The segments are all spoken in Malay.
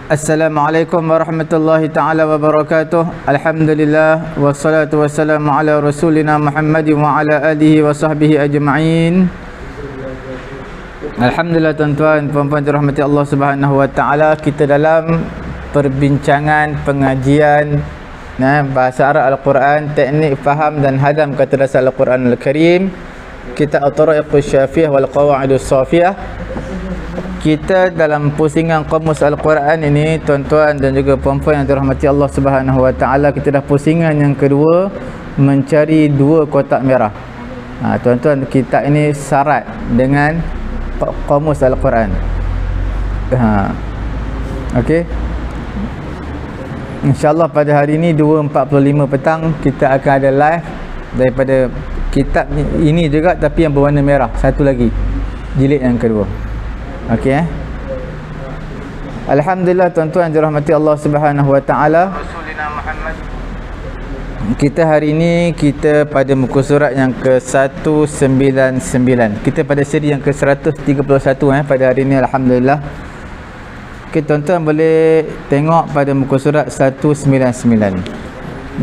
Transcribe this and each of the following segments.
Assalamualaikum warahmatullahi ta'ala wabarakatuh. Alhamdulillah wassalatu wassalamu ala rasulina Muhammad wa ala alihi wa sahbihi ajma'in. Alhamdulillah tuan-tuan puan-puan dirahmati Allah Subhanahu wa taala, kita dalam perbincangan pengajian bahasa Arab Al-Quran, teknik faham dan hadam kata dasar Al-Quran Al-Karim, kita At-Tariqus Syafiyah wal Qawaidus Shafiyah. Kita dalam pusingan Qamus Al-Quran ini tuan-tuan dan juga puan-puan yang dirahmati Allah Subhanahu wa taala, kita dah pusingan yang kedua, mencari dua kotak merah. Tuan-tuan, kita ini syarat dengan Qamus Al-Quran. Okey. InsyaAllah pada hari ini 2.45 petang kita akan ada live daripada kitab ini juga, tapi yang berwarna merah, satu lagi, jilid yang kedua. Okey. Alhamdulillah tuan-tuan dirahmati Allah Subhanahu wa taala. Kita hari ini kita pada muka surat yang ke-199. Kita pada siri yang ke-131 pada hari ini, alhamdulillah. Okay, tuan-tuan boleh tengok pada muka surat 199.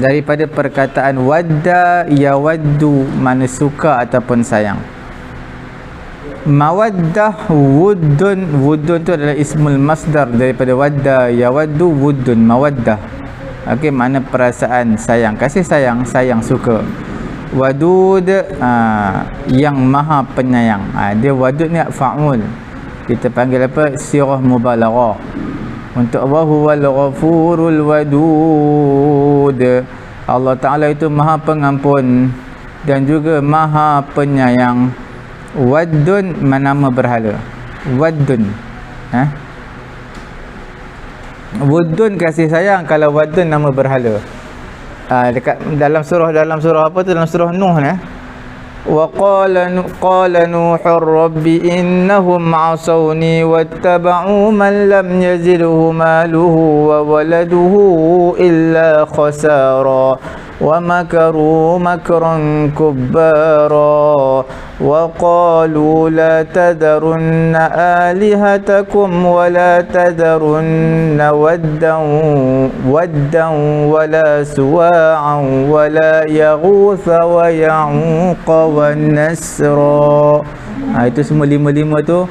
Daripada perkataan wadda yawaddu, mana suka ataupun sayang. Mawaddah wuddun, wuddun tu adalah ismul masdar daripada wadda yawaddu wuddun, mawaddah. Okey, mana perasaan sayang, kasih sayang, sayang suka. Wadud, yang maha penyayang. Dia wadud ni fa'ul, kita panggil apa, sirah mubalaghah. Untuk Allah huwal ghafurul wadud, Allah Ta'ala itu maha pengampun dan juga maha penyayang. Waddun nama berhala, waddun. Wuddun kasih sayang, kalau waddun nama berhala. Dekat dalam surah apa tu, dalam surah Nuh wa qala nuhur rabbi innahum asawni wattaba'u man lam yazidhu maluhu wa waladuhu illa khasara wa makaru makran kubbara wa qalu la tadarunna alihatakum wa la tadarunna waddan wa la suwa'an wa la yaghutha wa ya'uqa wa nasra. Itu semua lima-lima tu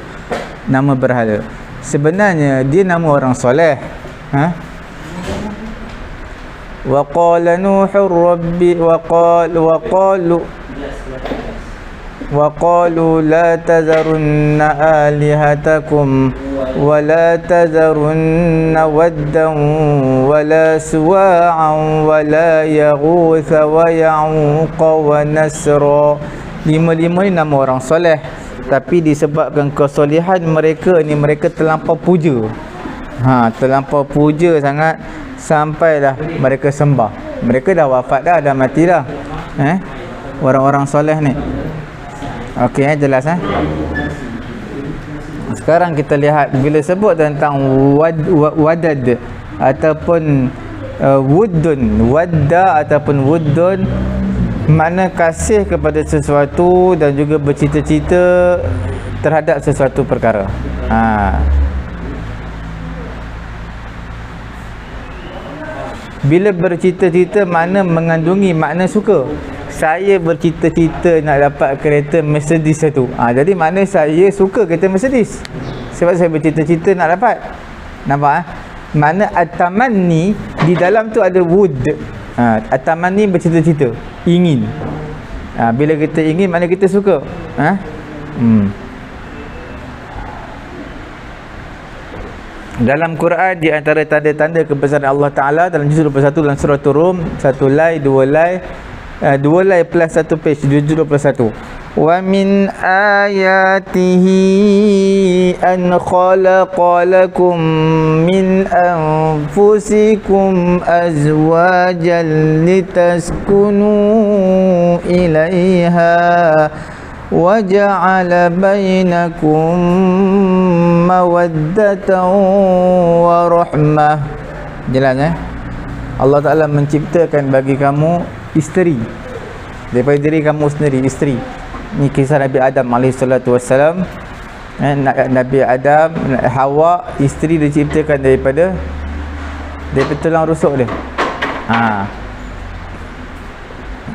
nama berhala. Sebenarnya dia nama orang soleh. Wa qala nuhur rabbi wa qalu la tadharunna alihatakum wa la tadharunna waddan wa la suwa'an wa la yaghutha wa ya'uqa wa nasra. Lima-lima ni nama orang soleh, tapi disebabkan kesolehan mereka ni, mereka terlampau puja. Terlampau puja sangat sampailah mereka sembah. Mereka dah wafat dah mati dah. Orang-orang soleh ni. Okey, jelas Sekarang kita lihat bila sebut tentang wadad ataupun wuddun, wadda ataupun wuddun, makna kasih kepada sesuatu dan juga bercita-cita terhadap sesuatu perkara. Bila bercita-cita, makna mengandungi makna suka. Saya bercita-cita nak dapat kereta Mercedes satu. Jadi makna saya suka kereta Mercedes, sebab saya bercita-cita nak dapat. Nampak makna at-tamanni di dalam tu ada would. At-tamanni bercita-cita, ingin. Bila kita ingin, makna kita suka. Dalam Quran, di antara tanda-tanda kebesaran Allah Ta'ala dalam juz 21 dalam surah Rum, satu lay, dua lay plus satu page, juz 21. Wa min ayatihi an khalaqa lakum min anfusikum azwajan litaskunu ilaiha wa ja'ala bainakum mawaddatan wa rahmah. Jelas Allah Ta'ala menciptakan bagi kamu isteri daripada diri kamu sendiri, isteri. Ni kisah Nabi Adam alaihissalatu wassalam. Nabi Adam, Hawa, isteri diciptakan daripada tulang rusuk dia.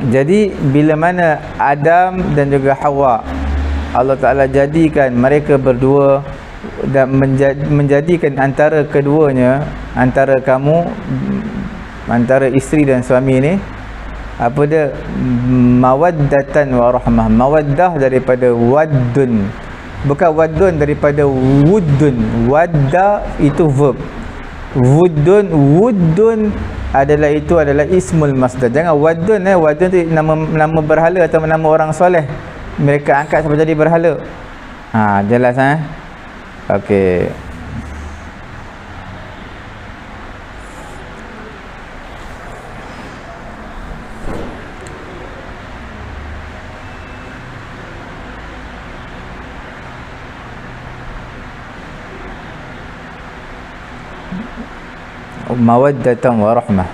Jadi bila mana Adam dan juga Hawa, Allah Ta'ala jadikan mereka berdua dan menjadikan antara keduanya, antara kamu, antara isteri dan suami ni, apa dia, mawaddatan wa rahmah. Mawaddah daripada waddun, bukan waddun daripada wuddun. Wadda itu verb, wuddun adalah ismul masdar. Jangan waddun waddun tu nama berhala atau nama orang soleh, mereka angkat sampai jadi berhala. Jelas okey. Mawaddatan wa rahmah.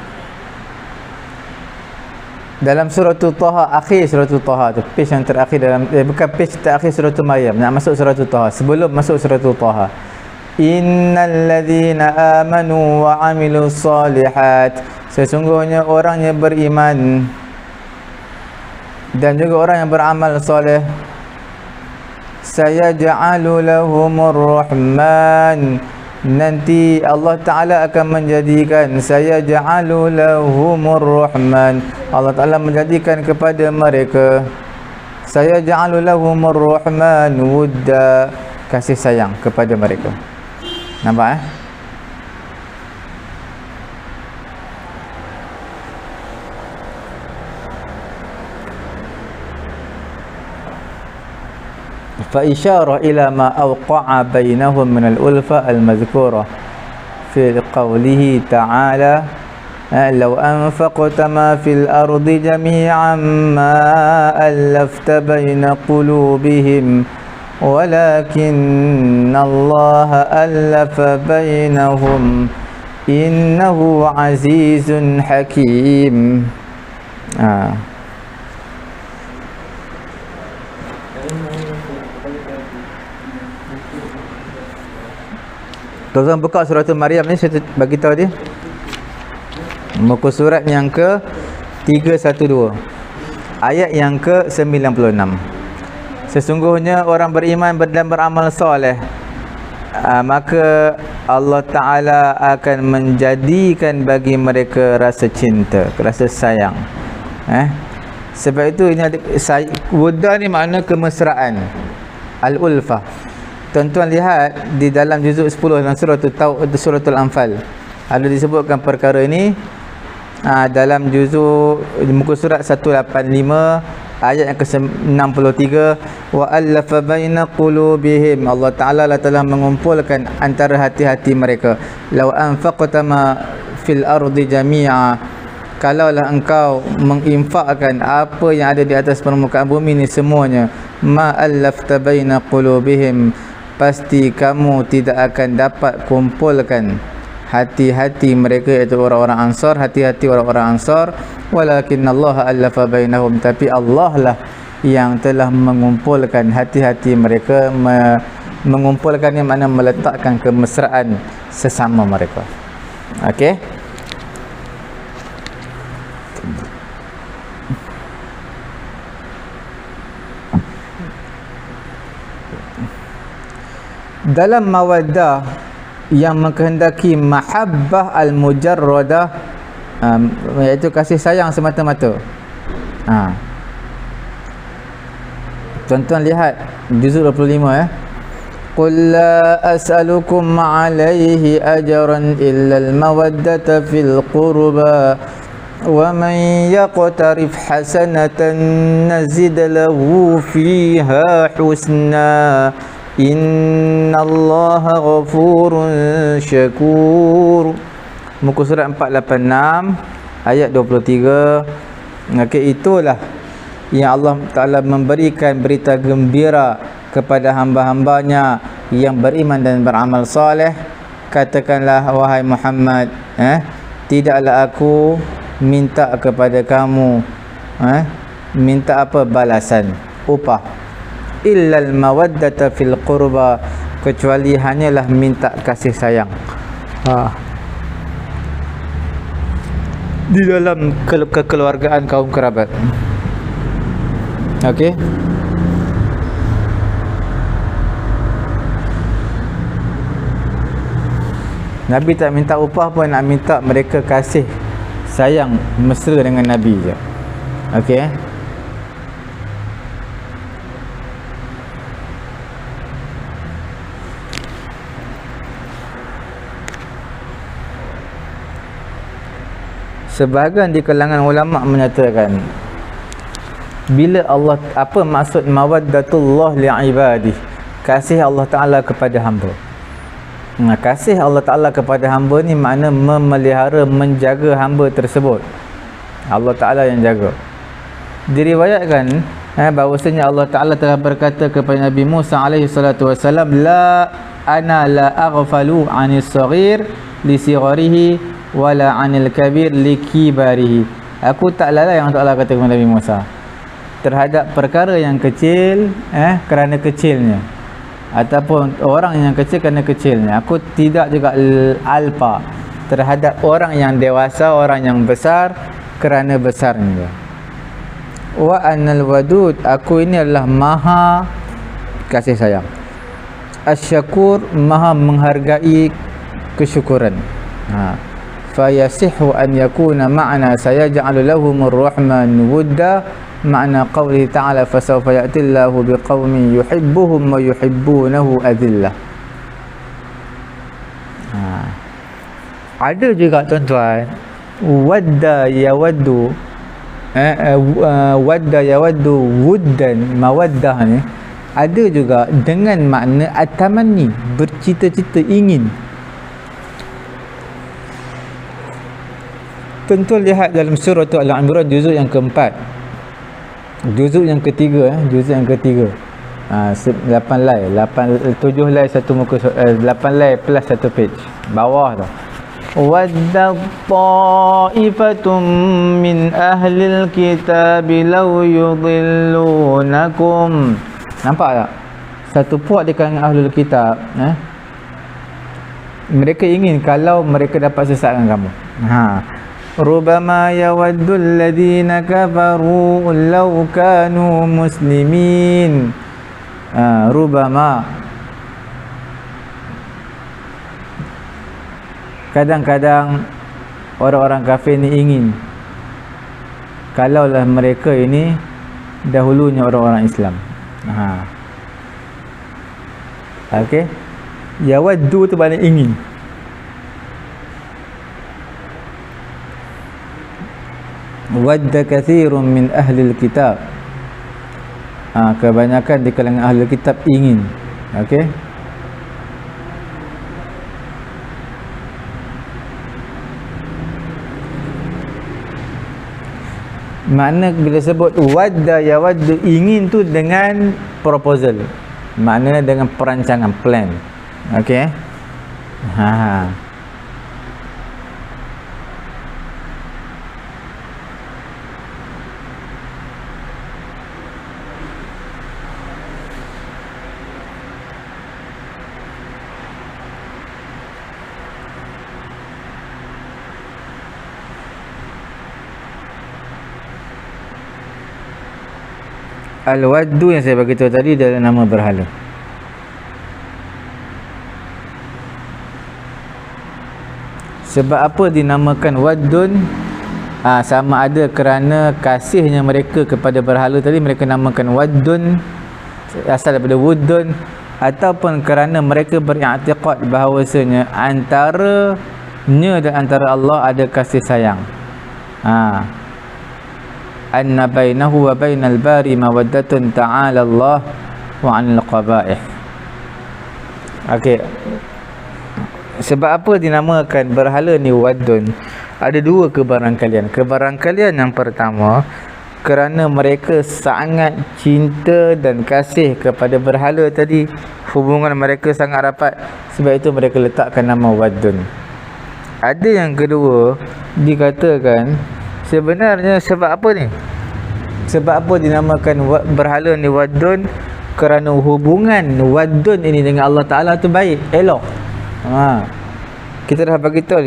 Dalam surah Taha, akhir surah Taha tu, page yang terakhir dalam bukan page terakhir surah Maryam, nak masuk surah Taha, sebelum masuk surah Taha, innal ladzina amanu wa amilus solihat, sesungguhnya orang yang beriman dan juga orang yang beramal soleh, sayaj'alu lahumur rahman, nanti Allah Ta'ala akan menjadikan, saya ja'alu lahumur rahman, Allah Ta'ala menjadikan kepada mereka, saya ja'alu lahumur rahman wudda, kasih sayang kepada mereka. Nampak فإشارة إلى ما أوقع بينهم من الألفة المذكورة في قوله تعالى لو أنفقت ما في الأرض جميعا ما ألفت بين قلوبهم ولكن الله ألف بينهم إنه عزيز حكيم. Tuan-tuan buka surah Maryam ni, saya bagi tahu dia. Muka surat yang ke 312, ayat yang ke 96. Sesungguhnya orang beriman dan beramal soleh, maka Allah Ta'ala akan menjadikan bagi mereka rasa cinta, rasa sayang. Sebab itu ini wudda ni makna kemesraan, al-ulfah. Tuan-tuan lihat di dalam juzuk 10 dalam suratul Anfal ada disebutkan perkara ini. Dalam juzuk muka surat 185 ayat yang ke-63, wa allafa baina qulubihim, Allah Ta'ala telah mengumpulkan antara hati-hati mereka. Law anfaqta ma fil ardi jami'a, kalaulah engkau menginfakkan apa yang ada di atas permukaan bumi ni semuanya, ma allafta baina qulubihim, pasti kamu tidak akan dapat kumpulkan hati-hati mereka, iaitu orang-orang Ansar, hati-hati orang-orang Ansar. Walakinnallaha allafa bainahum, tapi Allah lah yang telah mengumpulkan hati-hati mereka, mengumpulkan yang mana meletakkan kemesraan sesama mereka. Okey. Dalam mawaddah yang mengkehendaki mahabbah al-mujarradah, iaitu kasih sayang semata-mata. Tuan-tuan lihat juzuk 25 Qul la as'alukum 'alaihi ajran illa al-mawaddata fil qurba wa man yaqtarif hasanatan nazid lahu fiha husna innallaha ghafurun syakur. Muka surat 486 ayat 23. Okey, itulah yang Allah Ta'ala memberikan berita gembira kepada hamba-hambanya yang beriman dan beramal soleh. Katakanlah wahai Muhammad, tidaklah aku minta kepada kamu minta apa? Balasan, upah. illal mawaddata fil qurba, kecuali hanyalah minta kasih sayang di dalam kekeluargaan kaum kerabat. Okey. Nabi tak minta upah pun, nak minta mereka kasih sayang mesra dengan Nabi je. Okey. Sebahagian di kalangan ulama menyatakan, bila Allah, apa maksud mawaddatullah li'ibadih, kasih Allah Ta'ala kepada hamba. Kasih Allah Ta'ala kepada hamba ni makna memelihara, menjaga hamba tersebut. Allah Ta'ala yang jaga. Diriwayatkan bahawasanya Allah Ta'ala telah berkata kepada Nabi Musa alaihi salatu wasalam, la ana la aghfalu anis saghir li sigharihi wala anil kabir li kibarihi. Aku tak lalai, yang Allah kata kepada Nabi Musa, terhadap perkara yang kecil kerana kecilnya, ataupun orang yang kecil kerana kecilnya. Aku tidak juga alpa terhadap orang yang dewasa, orang yang besar kerana besarnya. Wa anal wadud, aku ini adalah maha kasih sayang. Asyakur, maha menghargai kesyukuran. Fayasihu an yakuna ma'na sayaj'alu lahumur rahman wudda, makna qawli ta'ala fasawfa ya'tillahu biqaumin yuhibbuhum wa yuhibbunahu adillah. Ada juga tuan-tuan, wadda yawaddu, wadda yawaddu wuddan, mawaddah ni ada juga dengan makna atamanni, bercita-cita ingin. Tuan-tuan lihat dalam surah Al-Imran juzuk yang keempat, juzuk yang ketiga, juzuk yang ketiga, 8 lai, 7 lai satu muka, 8 lai plus satu page bawah tu. Wadda ta'ifatum min ahlil kitabi law yudillunakum. Nampak tak? Satu puak di kalangan ahlul kitab, mereka ingin kalau mereka dapat sesatkan kamu. Rubama yawaddul ladina kafaru law kanu muslimin. Rubama, kadang-kadang orang-orang kafir ni ingin kalaulah mereka ini dahulunya orang-orang Islam. Okey. Yawaddu tu makna ingin. Wadda kathirun min ahlil kitab. Kebanyakan di kalangan ahli kitab ingin. Okey. Makna bila sebut wadda yawaddu, ingin tu dengan proposal, maknanya dengan perancangan, plan. Okey. Al-waddu yang saya bagi tahu tadi adalah nama berhala. Sebab apa dinamakan waddun? Sama ada kerana kasihnya mereka kepada berhala tadi, mereka namakan waddun, asal daripada wuddun, ataupun kerana mereka beriktikad bahawasanya antaranya dan antara Allah ada kasih sayang. Anna bainahu wa bainal bari mawaddatun ta'ala Allah wa 'anil qaba'ih. Okey. Sebab apa dinamakan berhala ni waddun? Ada dua kebarangkalian. Kebarangkalian yang pertama, kerana mereka sangat cinta dan kasih kepada berhala tadi, hubungan mereka sangat rapat, sebab itu mereka letakkan nama waddun. Ada yang kedua, dikatakan sebenarnya sebab apa ni? Sebab apa dinamakan berhala ni waddun? kerana hubungan waddun ini dengan Allah Ta'ala tu baik, elok. Kita dah beritahu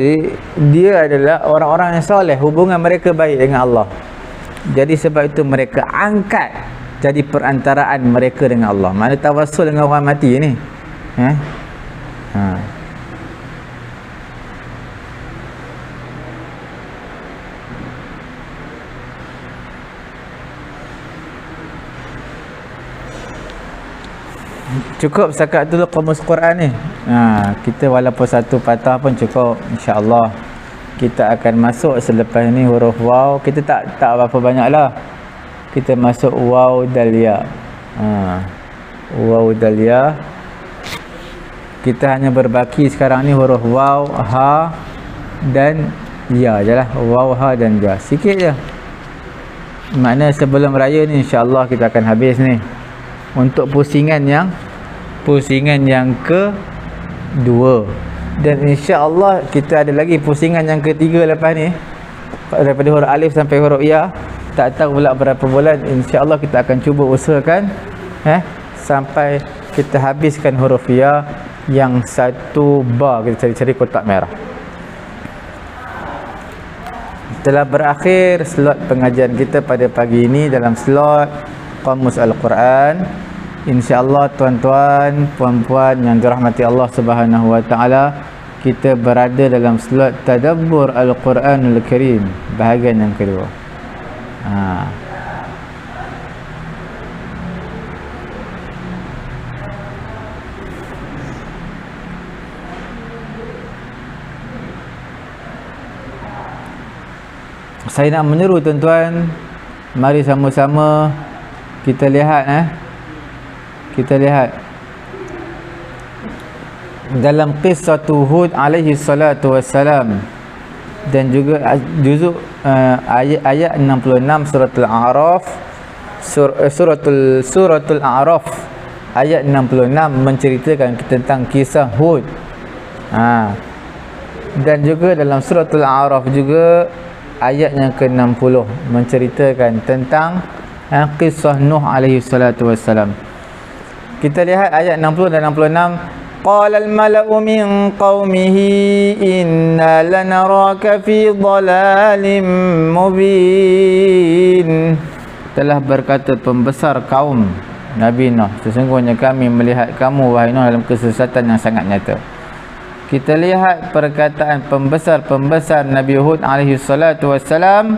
dia adalah orang-orang yang soleh, hubungan mereka baik dengan Allah. Jadi sebab itu mereka angkat jadi perantaraan mereka dengan Allah. Mana tawassul dengan orang mati ni. Cukup setakat dulu kamus Quran ni. Kita walaupun satu patah pun cukup, insya-Allah. Kita akan masuk selepas ni huruf waw. Kita tak berapa banyaklah. Kita masuk waw dal ya. Waw dal ya. Kita hanya berbaki sekarang ni huruf waw, ha dan ya je lah. Waw, ha dan ya. Sikit je. Makna sebelum raya ni insya-Allah kita akan habis ni. Untuk pusingan yang kedua, dan insya-Allah kita ada lagi pusingan yang ketiga lepas ni, daripada huruf alif sampai huruf ya. Tak tahu pula berapa bulan. Insya-Allah kita akan cuba usahakan sampai kita habiskan huruf ya yang satu ba. Kita cari kotak merah. Telah berakhir slot pengajian kita pada pagi ini dalam slot Qamus Al-Quran. InsyaAllah tuan-tuan, puan-puan yang dirahmati Allah Subhanahu Wa Taala, kita berada dalam slot Tadabbur Al-Quranul Karim, bahagian yang kedua. Saya nak menyeru tuan-tuan, mari sama-sama kita lihat kita lihat dalam kisah Hud alaihi salatu wassalam, dan juga juzuk ayat 66 suratul A'raf, suratul A'raf ayat 66 menceritakan tentang kisah Hud. Dan juga dalam suratul A'raf juga ayat yang ke-60 menceritakan tentang kisah Nuh alaihi salatu wassalam. Kita lihat ayat 60 dan 66. Qala al-mala'u min qaumihi inna lanaraka fi dhalalin mubin. Telah berkata pembesar kaum Nabi Nuh, sesungguhnya kami melihat kamu wahai Nuh dalam kesesatan yang sangat nyata. Kita lihat perkataan pembesar Nabi Hud alaihi salatu wassalam.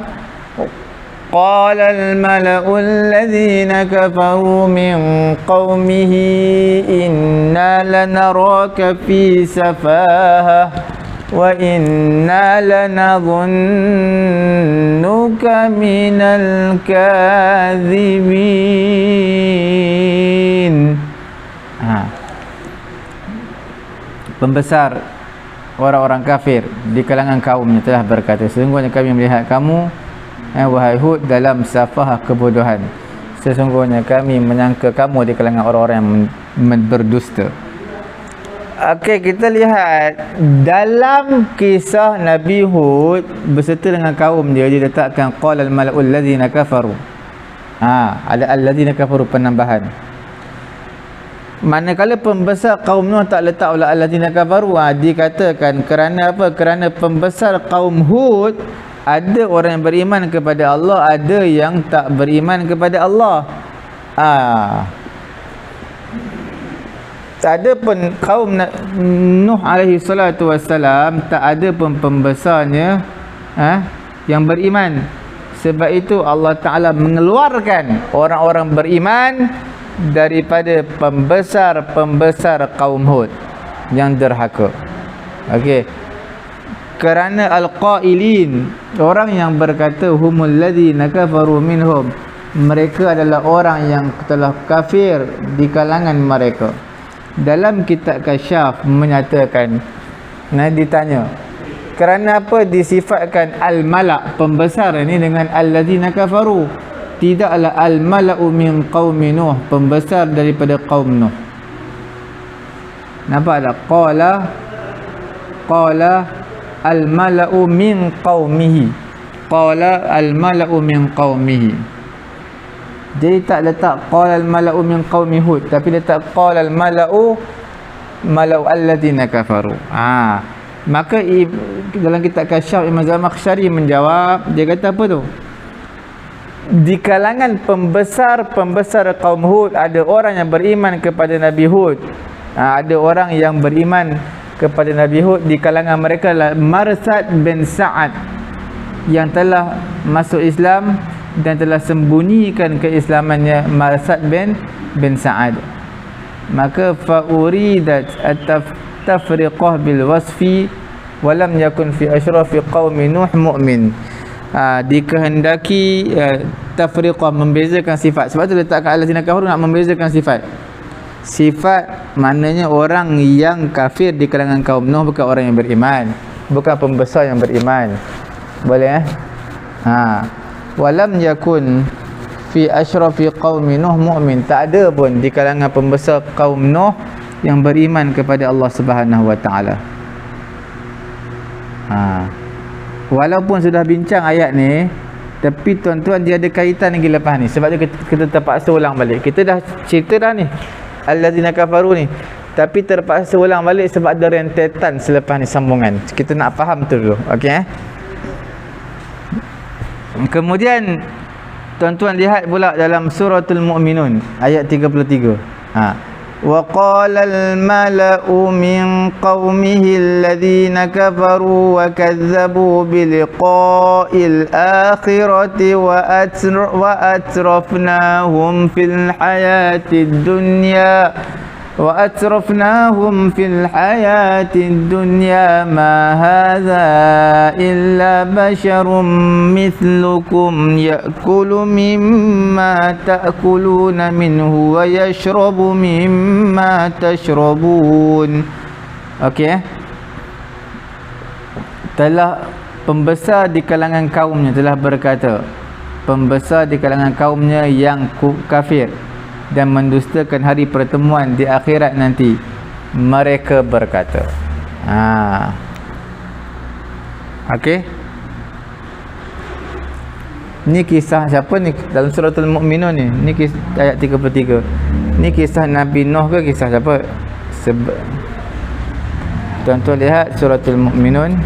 قال الملأ الذين كفروا من قومه إنا لنراك في سفاهة وإنا لنظنك من الكاذبين. Pembesar orang-orang kafir di kalangan kaumnya telah berkata, sesungguhnya kami melihat kamu wahai Hud dalam safahah kebodohan. Sesungguhnya kami menyangka kamu di kalangan orang-orang yang berdusta. Okey, kita lihat dalam kisah Nabi Hud beserta dengan kaum dia letakkan qalal mala'ul ladzina kafaru. Ada alladzina kafaru penambahan. Manakala pembesar kaum Nuh tak letak pula alladzina kafaru, dikatakan kerana apa? Kerana pembesar kaum Hud ada orang yang beriman kepada Allah, ada yang tak beriman kepada Allah. Tak ada pun kaum Nuh alaihi salatu wassalam, tak ada pun pembesarnya yang beriman. Sebab itu Allah Ta'ala mengeluarkan orang-orang beriman daripada pembesar kaum Hud yang derhaka. Okey. Kerana al-qailin, orang yang berkata humul ladzina kafaru minhum, mereka adalah orang yang telah kafir di kalangan mereka. Dalam kitab Kasyaf menyatakan, ditanya kerana apa disifatkan al-mala' pembesar ini dengan alladzina kafaru, tidaklah al-mala'u min qaumi Nuh, pembesar daripada kaum Nuh. Nampak tak? Qala al-mala'u min qaumihi. Qala al-mala'u min qaumihi. Jadi tak letak qala al-mala'u min qaumi Hud, tapi letak qala al-mala'u alladziina kafaru. Maka dalam kitab Kasyaf Imam Zamakhsyari menjawab, dia kata apa tu? Di kalangan pembesar kaum Hud ada orang yang beriman kepada Nabi Hud. Ada orang yang beriman kepada Nabi Hud, di kalangan mereka lah Marsad bin Sa'ad yang telah masuk Islam dan telah sembunyikan keislamannya, Marsad bin Sa'ad. Maka fauridat at-tafriqah bil wasfi walam yakun fi ashrafi qaumi Nuh mu'min. Dikehendaki tafriqah, membezakan sifat. Sebab tu letakkan allazina kafaru, nak membezakan sifat. Sifat maknanya orang yang kafir di kalangan kaum Nuh bukan orang yang beriman, bukan pembesar yang beriman. Boleh walam yakun fi ashrafi qaumi Nuh mu'min. Tak ada pun di kalangan pembesar kaum Nuh yang beriman kepada Allah Subhanahu wa taala. Walaupun sudah bincang ayat ni, tapi tuan-tuan dia ada kaitan lagi lepas ni. Sebab tu kita terpaksa ulang balik. Kita dah cerita dah ni allazina kafaru ni, tapi terpaksa ulang balik sebab ada rentetan selepas ni sambungan. Kita nak faham tu dulu. Okey Kemudian tuan-tuan lihat pula dalam suratul Mu'minun ayat 33. وَقَالَ الْمَلَأُ مِنْ قَوْمِهِ الَّذِينَ كَفَرُوا وَكَذَّبُوا بِلِقَاءِ الْآخِرَةِ وَأَتْرَفْنَاهُمْ فِي الْحَيَاةِ الدُّنْيَا مَا هَذَا إِلَّا بَشَرٌ مِثْلُكُمْ يَأْكُلُ مِمَّا تَأْكُلُونَ مِنْهُ وَيَشْرَبُ مِمَّا تَشْرَبُونَ. Okey Telah pembesar di kalangan kaumnya telah berkata, pembesar di kalangan kaumnya yang kafir dan mendustakan hari pertemuan di akhirat nanti, mereka berkata. Okey ni kisah siapa ni dalam suratul Mu'minun ni? Ni ayat 33. Ni kisah Nabi Nuh ke kisah siapa? Tuan-tuan lihat suratul Mu'minun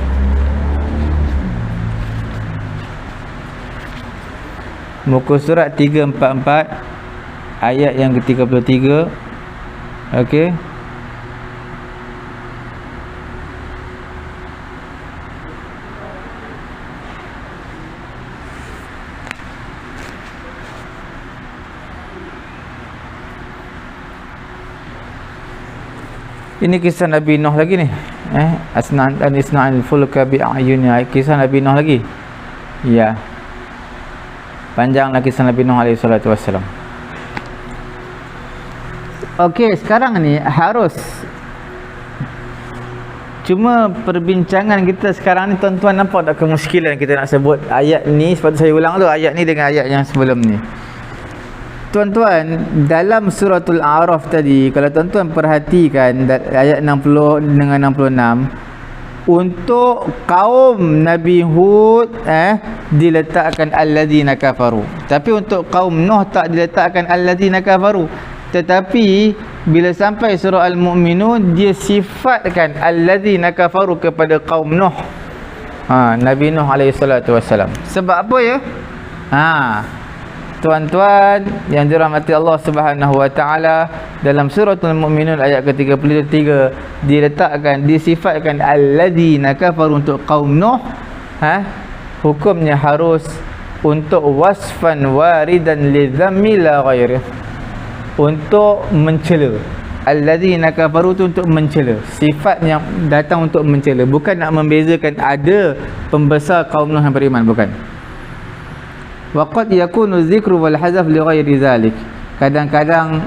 muka surat 344 ayat yang ke-33. Okey ini kisah Nabi Nuh lagi ni. Isna'il fulka bi'ayunina, kisah Nabi Nuh lagi. Ya, panjanglah kisah Nabi Nuh alaihi salatu wassalam. Okey, sekarang ni harus, cuma perbincangan kita sekarang ni tuan-tuan nampak tak kemuskilan kita nak sebut ayat ni. Sebab tu saya ulang tu ayat ni dengan ayat yang sebelum ni. Tuan-tuan, dalam suratul A'raf tadi, kalau tuan-tuan perhatikan ayat 60 dengan 66, untuk kaum Nabi Hud diletakkan alladzina kafaru, tapi untuk kaum Nuh tak diletakkan alladzina kafaru. Tetapi bila sampai surah Al-Mu'minun, dia sifatkan alladzina kafaru kepada kaum Nuh, Nabi Nuh alaihi salatu wassalam. Sebab apa ya? Tuan-tuan yang dirahmati Allah Subhanahu wa taala, dalam surah Al-Mu'minun ayat ke-33 diletakkan, disifatkan alladzina kafaru untuk kaum Nuh. Hukumnya harus untuk wasfan waridan li dhammi la ghairi, untuk mencela. Alladzina kafaru tu untuk mencela, sifat yang datang untuk mencela, bukan nak membezakan ada pembesar kaum Nuh yang beriman, bukan. Waqad yakunu dzikru wal hazaf li ghairi zalik. Kadang-kadang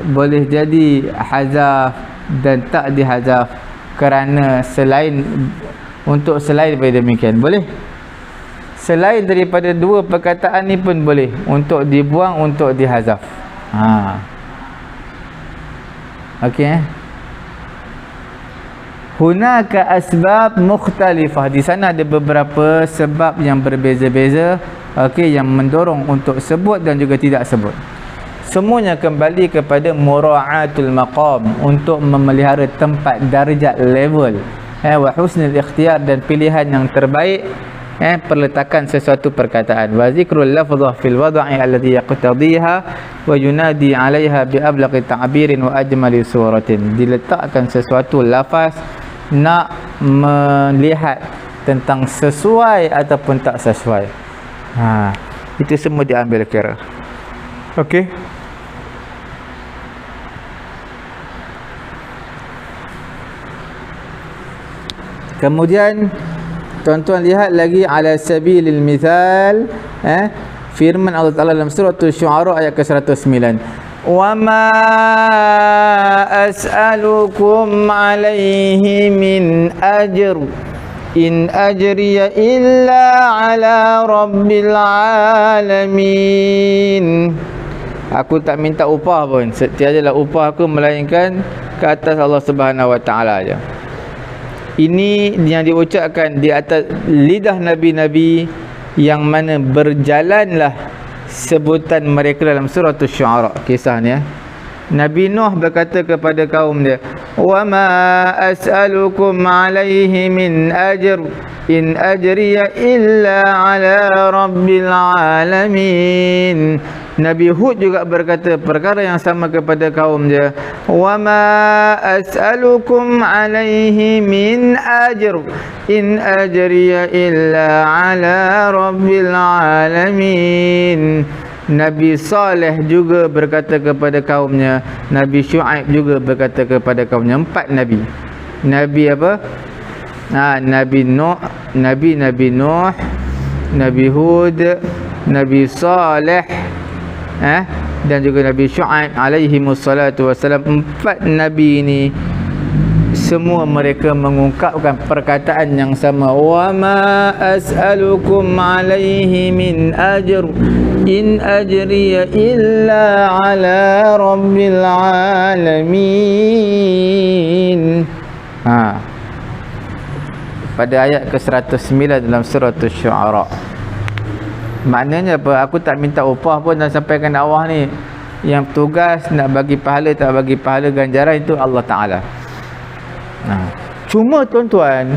boleh jadi hazaf dan tak dihazaf kerana selain, untuk selain daripada demikian. Boleh selain daripada dua perkataan ni pun boleh, untuk dibuang, untuk dihazaf. Okey. Hunaka asbab mukhtalifah. Di sana ada beberapa sebab yang berbeza-beza okey, yang mendorong untuk sebut dan juga tidak sebut. Semuanya kembali kepada mura'atul maqam, untuk memelihara tempat, darjat, level, wa husnul ikhtiyar, dan pilihan yang terbaik, perletakan sesuatu perkataan. Wa zikrul lafdhah fil wad'i alladhi yaqtadiha wa yunadi 'alaiha bi ablaghi ta'birin wa ajmali suratin. Diletakkan sesuatu lafaz nak melihat tentang sesuai ataupun tak sesuai. Itu semua diambil kira. Okey. Kemudian tuan-tuan lihat lagi ala sabilil mithal, firman Allah Taala dalam surah Asy-Syu'ara ayat ke-109. Wa ma as'alukum 'alaihi min ajr in ajriya illa 'ala rabbil alamin. Aku tak minta upah pun, tiadalah upah aku melainkan ke atas Allah Subhanahu wa taala aja. Ini yang diucapkan di atas lidah nabi-nabi yang mana berjalanlah sebutan mereka dalam surah Asy-Syu'ara. Kisah ni Nabi Nuh berkata kepada kaum dia, "Wa ma as'alukum 'alaihi min ajr in ajriya illa 'ala rabbil alamin." Nabi Hud juga berkata perkara yang sama kepada kaum dia, "Wa ma as'alukum 'alaihi min ajr in ajriya illa 'ala rabbil alamin." Nabi Saleh juga berkata kepada kaumnya, Nabi Syuaib juga berkata kepada kaumnya. 4 nabi. Nabi apa? Nabi Nuh, Nabi Nuh, Nabi Hud, Nabi Saleh, dan juga Nabi Syuaib alaihi wassalatu wassalam. 4 nabi ini semua mereka mengungkapkan perkataan yang sama, wa ma as'alukum alaihi min ajr in ajriya illa ala rabbil alamin. Pada ayat ke-109 dalam surah Asy-Syu'ara. Maknanya apa? Aku tak minta upah pun dan sampaikan dakwah ni. Yang tugas nak bagi pahala tak bagi pahala ganjaran itu Allah Ta'ala. Cuma tuan-tuan,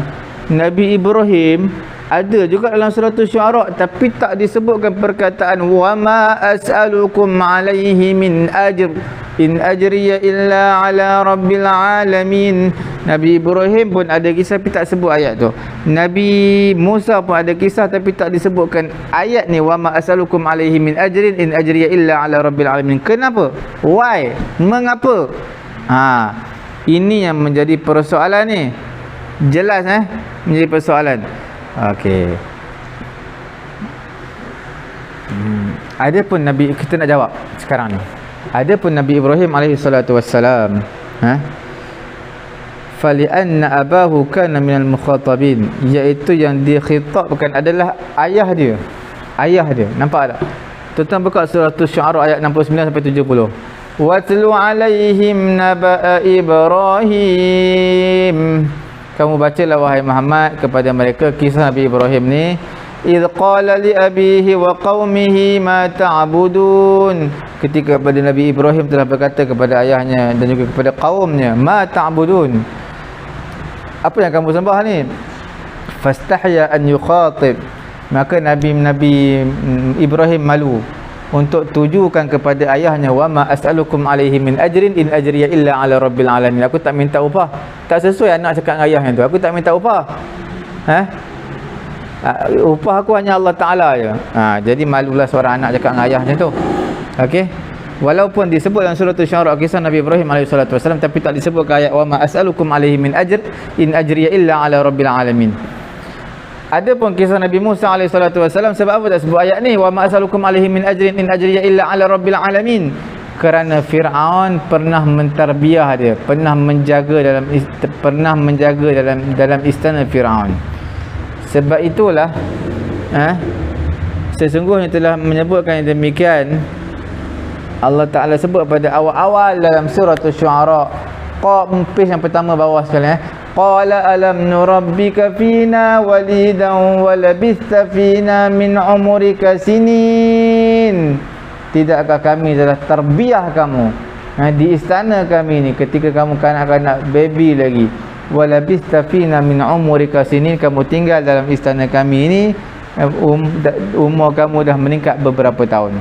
Nabi Ibrahim ada juga dalam surah Asy-Syu'ara, tapi tak disebutkan perkataan wa ma as'alukum 'alaihi min ajr in ajriya illa 'ala rabbil alamin. Nabi Ibrahim pun ada kisah tapi tak sebut ayat tu. Nabi Musa pun ada kisah tapi tak disebutkan ayat ni, wa ma as'alukum 'alaihi min ajrin in ajriya illa 'ala rabbil alamin. Kenapa? Why? Mengapa? Ini yang menjadi persoalan ni. Jelas menjadi persoalan. Okey. Adapun Nabi, kita nak jawab sekarang ni. Adapun Nabi Ibrahim alaihi salatu wassalam, fali anna abahu kana minal mukhatabin, iaitu yang dikhitabkan adalah ayah dia. Ayah dia. Nampak tak? Tuan-tuan buka surah Asy-Syu'ara ayat 69 sampai 70. Watlu alaihim naba'a Ibrahim. Kamu bacalah wahai Muhammad kepada mereka kisah Nabi Ibrahim ni. Idh qala li abihi wa qaumihi ma ta'budun. Ketika pada Nabi Ibrahim telah berkata kepada ayahnya dan juga kepada kaumnya, ma ta'budun. Apa yang kamu sembah ni? Fastahya an yukhatib. Maka Nabi Ibrahim malu untuk tujukan kepada ayahnya, wa ma as'alukum alaihi min ajrin in ajriya illa ala rabbil alamin. Aku tak minta upah. Tak sesuai anak cakap dengan ayahnya tu. Aku tak minta upah. Upah aku hanya Allah Ta'ala je. Jadi malulah seorang anak cakap dengan ayahnya tu. Okey. Walaupun disebut dalam surah Asy-Syu'ara kisah Nabi Ibrahim alaihi salatu wasallam, tapi tak disebut ke ayat wa ma as'alukum alaihi min ajr in ajriya illa ala rabbil alamin. Adapun kisah Nabi Musa alaihi salatu wasallam, sebab apa tak sebut ayat ni wa ma as'alukum alaihi min ajrin in ajriya illa ala rabbil alamin? Kerana Firaun pernah mentarbiah dia, pernah menjaga dalam istana Firaun. Sebab itulah sesungguhnya telah menyebutkan yang demikian. Allah Ta'ala sebut pada awal-awal dalam surah Asy-Syu'ara, page yang pertama bawah sekali, Qala alam nurabbika fina walidan wa labista fina min umrika sinin. Tidakkah kami telah terbiah kamu di istana kami ni ketika kamu kanak-kanak baby lagi. Wa labista fina min umrika sinin, kamu tinggal dalam istana kami ini, umur kamu dah meningkat beberapa tahun.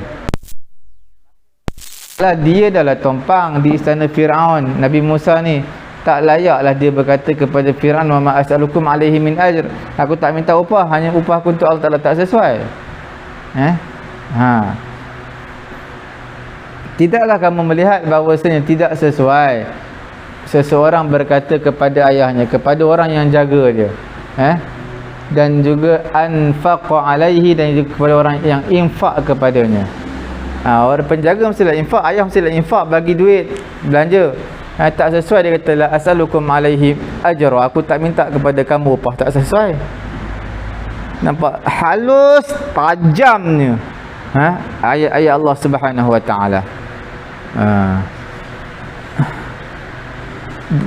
Dia adalah tumpang di istana Fir'aun. Nabi Musa ni tak layaklah dia berkata kepada Fir'aun, wa ma as'alukum alaihi min ajr, aku tak minta upah, hanya upah aku untuk Allah Ta'ala, tak sesuai. Tidaklah kamu melihat bahawasanya tidak sesuai seseorang berkata kepada ayahnya, kepada orang yang jaga dia, dan juga anfaqa alaihi, dan juga kepada orang yang infak kepadanya. Orang penjaga mestilah infak, ayah mestilah infak, bagi duit belanja. Tak sesuai, dia kata la as'alukum alaihi ajra, aku tak minta kepada kamu upah, tak sesuai. Nampak halus tajamnya ayat-ayat Allah Subhanahu wa taala.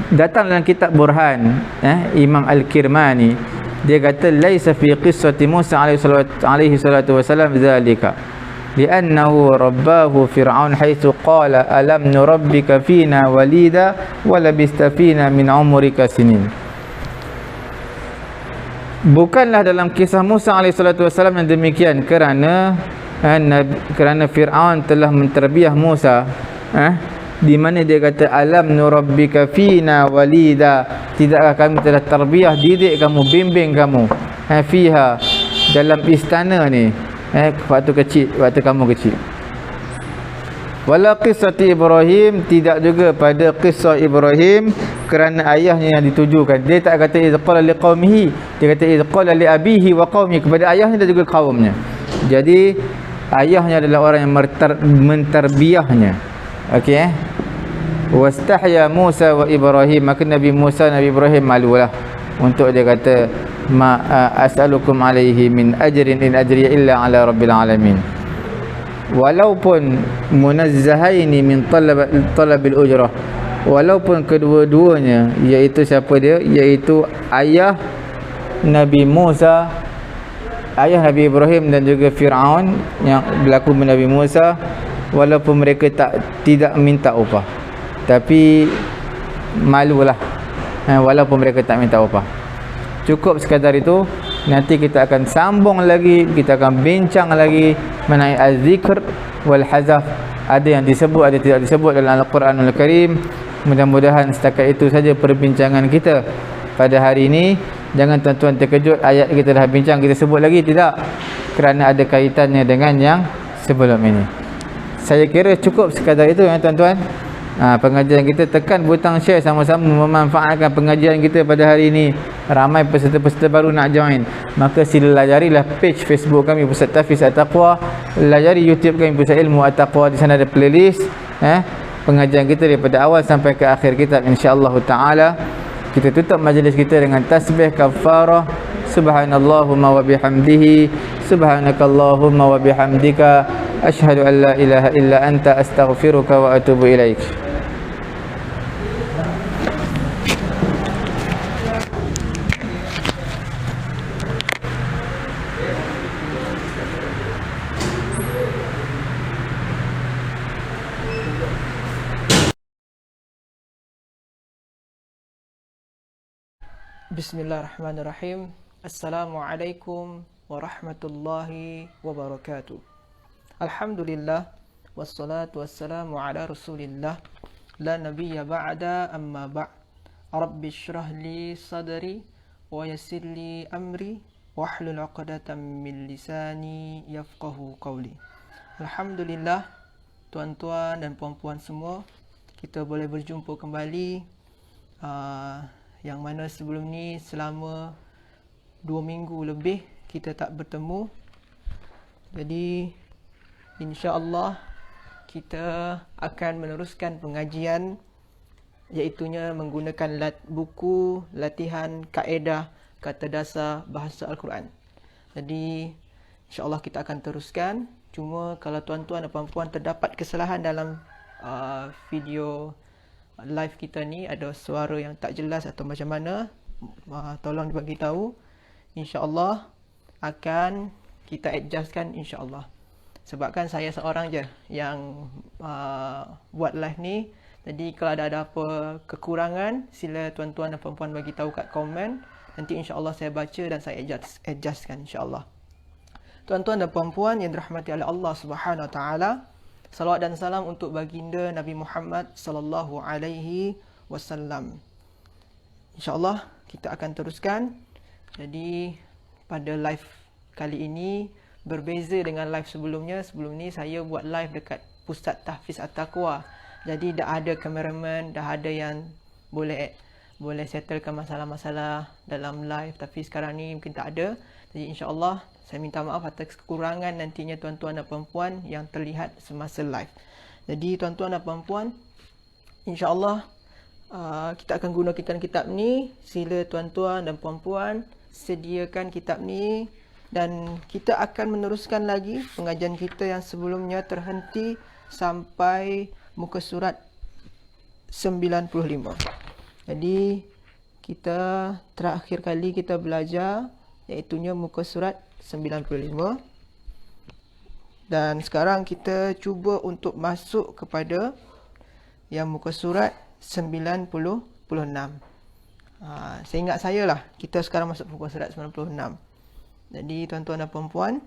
Datang dalam kitab Burhan, Imam Al-Kirmani, dia kata laisa fi qissati Musa alaihi salatu wasalam zalika li'annahu rabbahu fir'aun haitsu qala alam nurabbika fina walida wa labista fina min umrika sinin. Bukanlah dalam kisah Musa alaihi salatu wasalam yang demikian, kerana Fir'aun telah menterbiah Musa, di mana dia kata alam nurabbika fina walida, tidakkah kami telah terbiah, didik kamu, bimbing kamu fiha, dalam istana ni, waktu kecil, waktu kamu kecil. Wala qissati Ibrahim, tidak juga pada kisah Ibrahim, kerana ayahnya yang ditujukan. Dia tak kata iz qala liqaumihi, dia kata iz qala li abihi wa qaumihi, kepada ayahnya dan juga kaumnya. Jadi ayahnya adalah orang yang menterbiahnya. Okey, wastahya Musa wa Ibrahim, maka Nabi Musa, Nabi Ibrahim malulah untuk dia kata ma as'alukum alaihi min ajrin in ajriya illa ala rabbil alamin. Walaupun munazzahaini min talabil ujrah, walaupun kedua-duanya, iaitu siapa dia, iaitu ayah Nabi Musa, ayah Nabi Ibrahim dan juga Fir'aun yang berlaku Nabi Musa, walaupun mereka tidak minta upah, tapi malulah walaupun mereka tak minta upah. Cukup sekadar itu. Nanti kita akan sambung lagi, kita akan bincang lagi mengenai az-zikr wal hazaf. Ada yang disebut, ada tidak disebut dalam Al-Quranul Karim. Mudah-mudahan setakat itu saja perbincangan kita pada hari ini. Jangan tuan-tuan terkejut, ayat kita dah bincang, kita sebut lagi, tidak, kerana ada kaitannya dengan yang sebelum ini. Saya kira cukup sekadar itu ya tuan-tuan. Pengajian kita, tekan butang share, sama-sama memanfaatkan pengajian kita pada hari ini. Ramai peserta-peserta baru nak join, maka sila lajarilah page Facebook kami Pusat Tahfiz At-Taqwa, lajari YouTube kami Pusat Ilmu At-Taqwa. Di sana ada playlist pengajian kita daripada awal sampai ke akhir kitab, insya-Allah taala. Kita tutup majlis kita dengan tasbih kafarah, subhanallahumma wa bihamdihi, subhanakallahumma wa bihamdika, asyhadu an la ilaha illa anta, astaghfiruka wa atubu ilaik. Bismillahirrahmanirrahim. Assalamualaikum warahmatullahi wabarakatuh. Alhamdulillah, wassalatu wassalamu ala rasulillah, la nabiyya ba'da, amma ba'. Rabbi shrah li sadri wa yassir li amri wahlul 'uqdatam min lisani yafqahu qawli. Alhamdulillah, tuan-tuan dan puan-puan semua, kita boleh berjumpa kembali, yang mana sebelum ni selama 2 minggu lebih kita tak bertemu. Jadi insya-Allah kita akan meneruskan pengajian, iaitunya menggunakan buku latihan kaedah kata dasar bahasa Al-Quran. Jadi insya-Allah kita akan teruskan. Cuma kalau tuan-tuan dan puan-puan terdapat kesalahan dalam video live kita ni, ada suara yang tak jelas atau macam mana, tolong dibagi tahu. InsyaAllah akan kita adjustkan insyaAllah. Sebabkan saya seorang je yang buat live ni. Jadi kalau ada apa kekurangan, sila tuan-tuan dan puan-puan bagi tahu kat komen. Nanti insyaAllah saya baca dan saya adjustkan insyaAllah. Tuan-tuan dan puan-puan yang dirahmati oleh Allah Subhanahu Wa Taala, salawat dan salam untuk baginda Nabi Muhammad sallallahu alaihi wasallam. InsyaAllah kita akan teruskan. Jadi pada live kali ini berbeza dengan live sebelumnya. Sebelum ni saya buat live dekat Pusat Tahfiz At-Taqwa. Jadi dah ada kameraman, dah ada yang boleh settlekan masalah-masalah dalam live. Tapi sekarang ni mungkin tak ada. Jadi insyaAllah saya minta maaf atas kekurangan nantinya tuan-tuan dan puan-puan yang terlihat semasa live. Jadi tuan-tuan dan puan-puan, insyaAllah kita akan gunakan kitab ni. Sila tuan-tuan dan puan-puan sediakan kitab ni. Dan kita akan meneruskan lagi pengajian kita yang sebelumnya terhenti sampai muka surat 95. Jadi kita terakhir kali kita belajar iaitunya muka surat 95. Dan sekarang kita cuba untuk masuk kepada yang muka surat 96. Seingat saya lah, kita sekarang masuk muka surat 96. Jadi tuan-tuan dan puan-puan,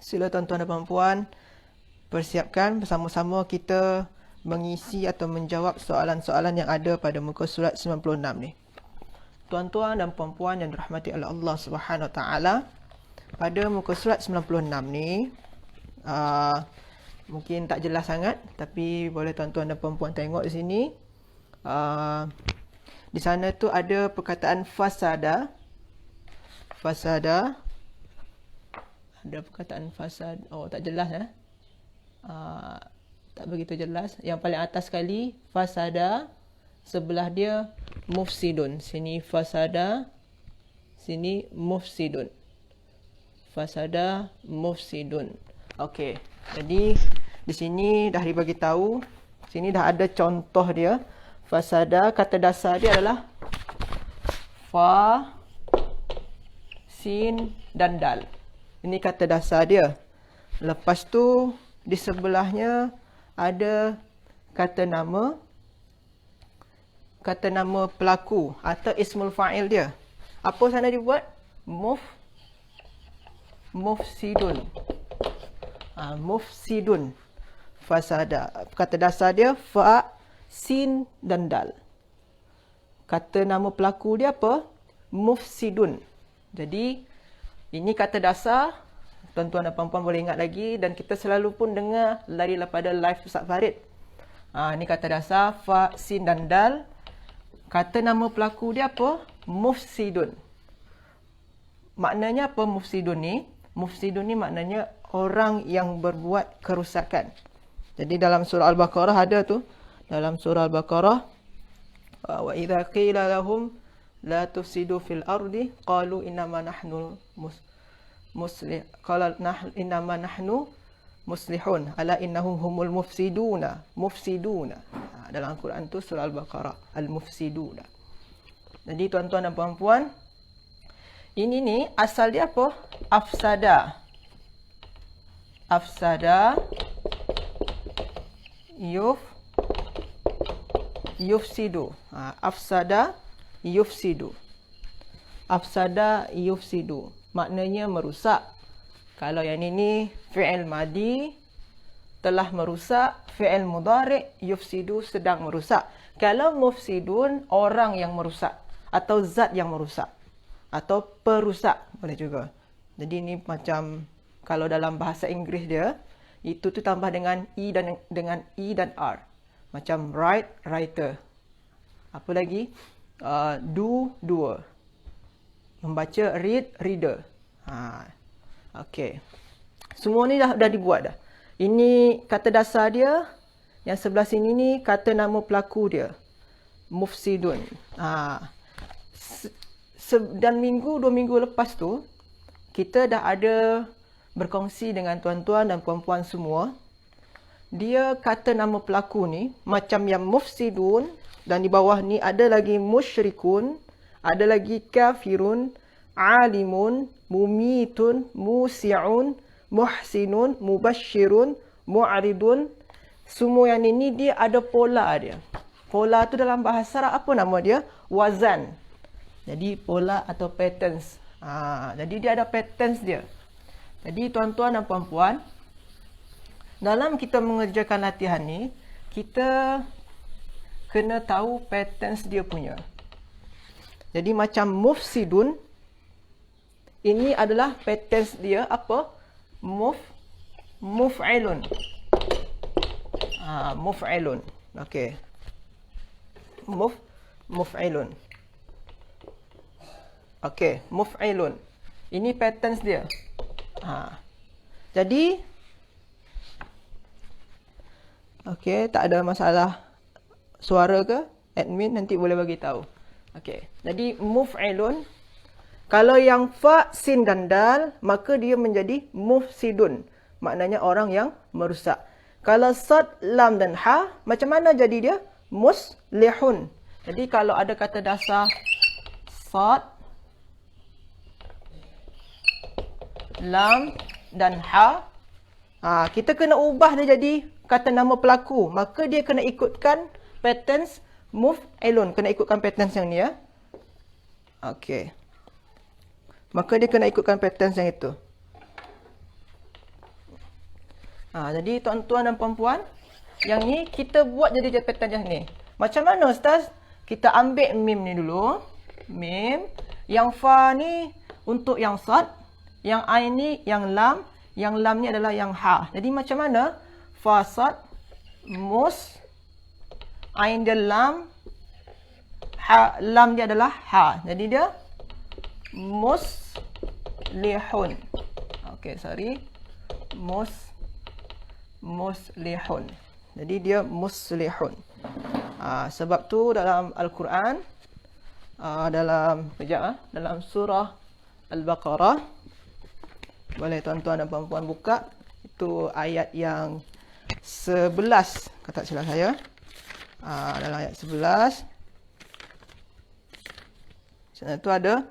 sila tuan-tuan dan puan-puan persiapkan bersama-sama kita mengisi atau menjawab soalan-soalan yang ada pada muka surat 96 ni. Tuan-tuan dan puan-puan yang dirahmati oleh Allah Subhanahu Wa Taala, pada muka surat 96 ni mungkin tak jelas sangat, tapi boleh tuan-tuan dan puan-puan tengok di sini. Di sana tu ada perkataan fasada. Ada perkataan fasad. Oh, tak jelas tak begitu jelas. Yang paling atas sekali fasada, sebelah dia mufsidun. Sini fasada, sini mufsidun. Fasada mufsidun. Okey. Jadi di sini dah dibagi tahu. Sini dah ada contoh dia. Fasada, kata dasar dia adalah fa, sin dan dal. Ini kata dasar dia. Lepas tu di sebelahnya ada kata nama pelaku atau ismul fa'il dia. Apa sana dibuat? Mufsidun. Mufsidun. Fasada. Kata dasar dia fa, sin dan dal. Kata nama pelaku dia apa? Mufsidun. Jadi ini kata dasar. Tuan-tuan dan puan-puan boleh ingat lagi, dan kita selalu pun dengar daripada live Ustaz Farid. Ini kata dasar fa, sin dan dal. Kata nama pelaku dia apa? Mufsidun. Maknanya apa mufsidun ni? Mufsidun ni maknanya orang yang berbuat kerusakan. Jadi dalam surah Al-Baqarah ada tu. Dalam surah Al-Baqarah, wa idza qila lahum la tufsidu fil ardi qalu innama nahnu innama nahnu muslihun ala innahum humul mufsiduna. Dalam Al-Quran tu surah Al-Baqarah, al-mufsiduna. Jadi tuan-tuan dan puan-puan, ini ni asal dia apa? Afsada yufsidu. Afsada yufsidu. Maknanya merusak. Kalau yang ini fi'il madi, telah merusak. Fi'il mudhari' yufsidu, sedang merusak. Kalau mufsidun, orang yang merusak atau zat yang merusak atau perusak boleh juga. Jadi ini macam kalau dalam bahasa Inggeris dia, itu tu tambah dengan i dan r. Macam writer. Apa lagi? Doer. Membaca, reader. Okey. Semua ni dah dibuat dah. Ini kata dasar dia. Yang sebelah sini ni kata nama pelaku dia. Mufsidun. Dan 2 minggu lepas tu, kita dah ada berkongsi dengan tuan-tuan dan puan-puan semua. Dia kata nama pelaku ni macam yang mufsidun, dan di bawah ni ada lagi musyrikun, Ada lagi kafirun, alimun, mumitun, musi'un, muhsinun, mubashirun, mu'ridun. Semua yang ini dia ada pola dia. Pola tu dalam bahasa Arab apa nama dia? Wazan. Jadi pola atau patterns. Jadi dia ada patterns dia. Jadi tuan-tuan dan puan-puan, dalam kita mengerjakan latihan ni, kita kena tahu patterns dia punya. Jadi macam mufsidun, ini adalah patterns dia apa? Muf'ilun. Muf'ilun. Okey. Muf'ilun. Okey, muf'ilun. Ini patterns dia. Jadi okey, tak ada masalah suara ke? Admin nanti boleh bagi tahu. Okey. Jadi muf'ilun, kalau yang fa, sin dan dal, maka dia menjadi mufsidun. Maknanya orang yang merusak. Kalau sad, lam dan ha, macam mana jadi dia? Muslihun. Jadi kalau ada kata dasar sad, lam dan ha, kita kena ubah dia jadi kata nama pelaku. Maka dia kena ikutkan patterns muf'ilun. Kena ikutkan patterns yang ni ya. Okey. Maka dia kena ikutkan patterns yang itu. Jadi tuan-tuan dan puan-puan, yang ni kita buat jadi pattern yang ni. Macam mana Ustaz? Kita ambil mim ni dulu. Mim. Yang fa ni untuk yang sad. Yang ain ni yang lam. Yang lam ni adalah yang ha. Jadi macam mana? Fa, sad, mus. Ain dia lam. Ha, lam dia adalah ha. Jadi dia muslihun. Okey, sorry. Muslihun. Jadi dia muslihun. Sebab tu dalam Al-Quran, dalam surah Al-Baqarah, boleh tuan-tuan dan puan-puan buka, itu ayat yang 11 kata silap saya. Dalam ayat 11 sana tu ada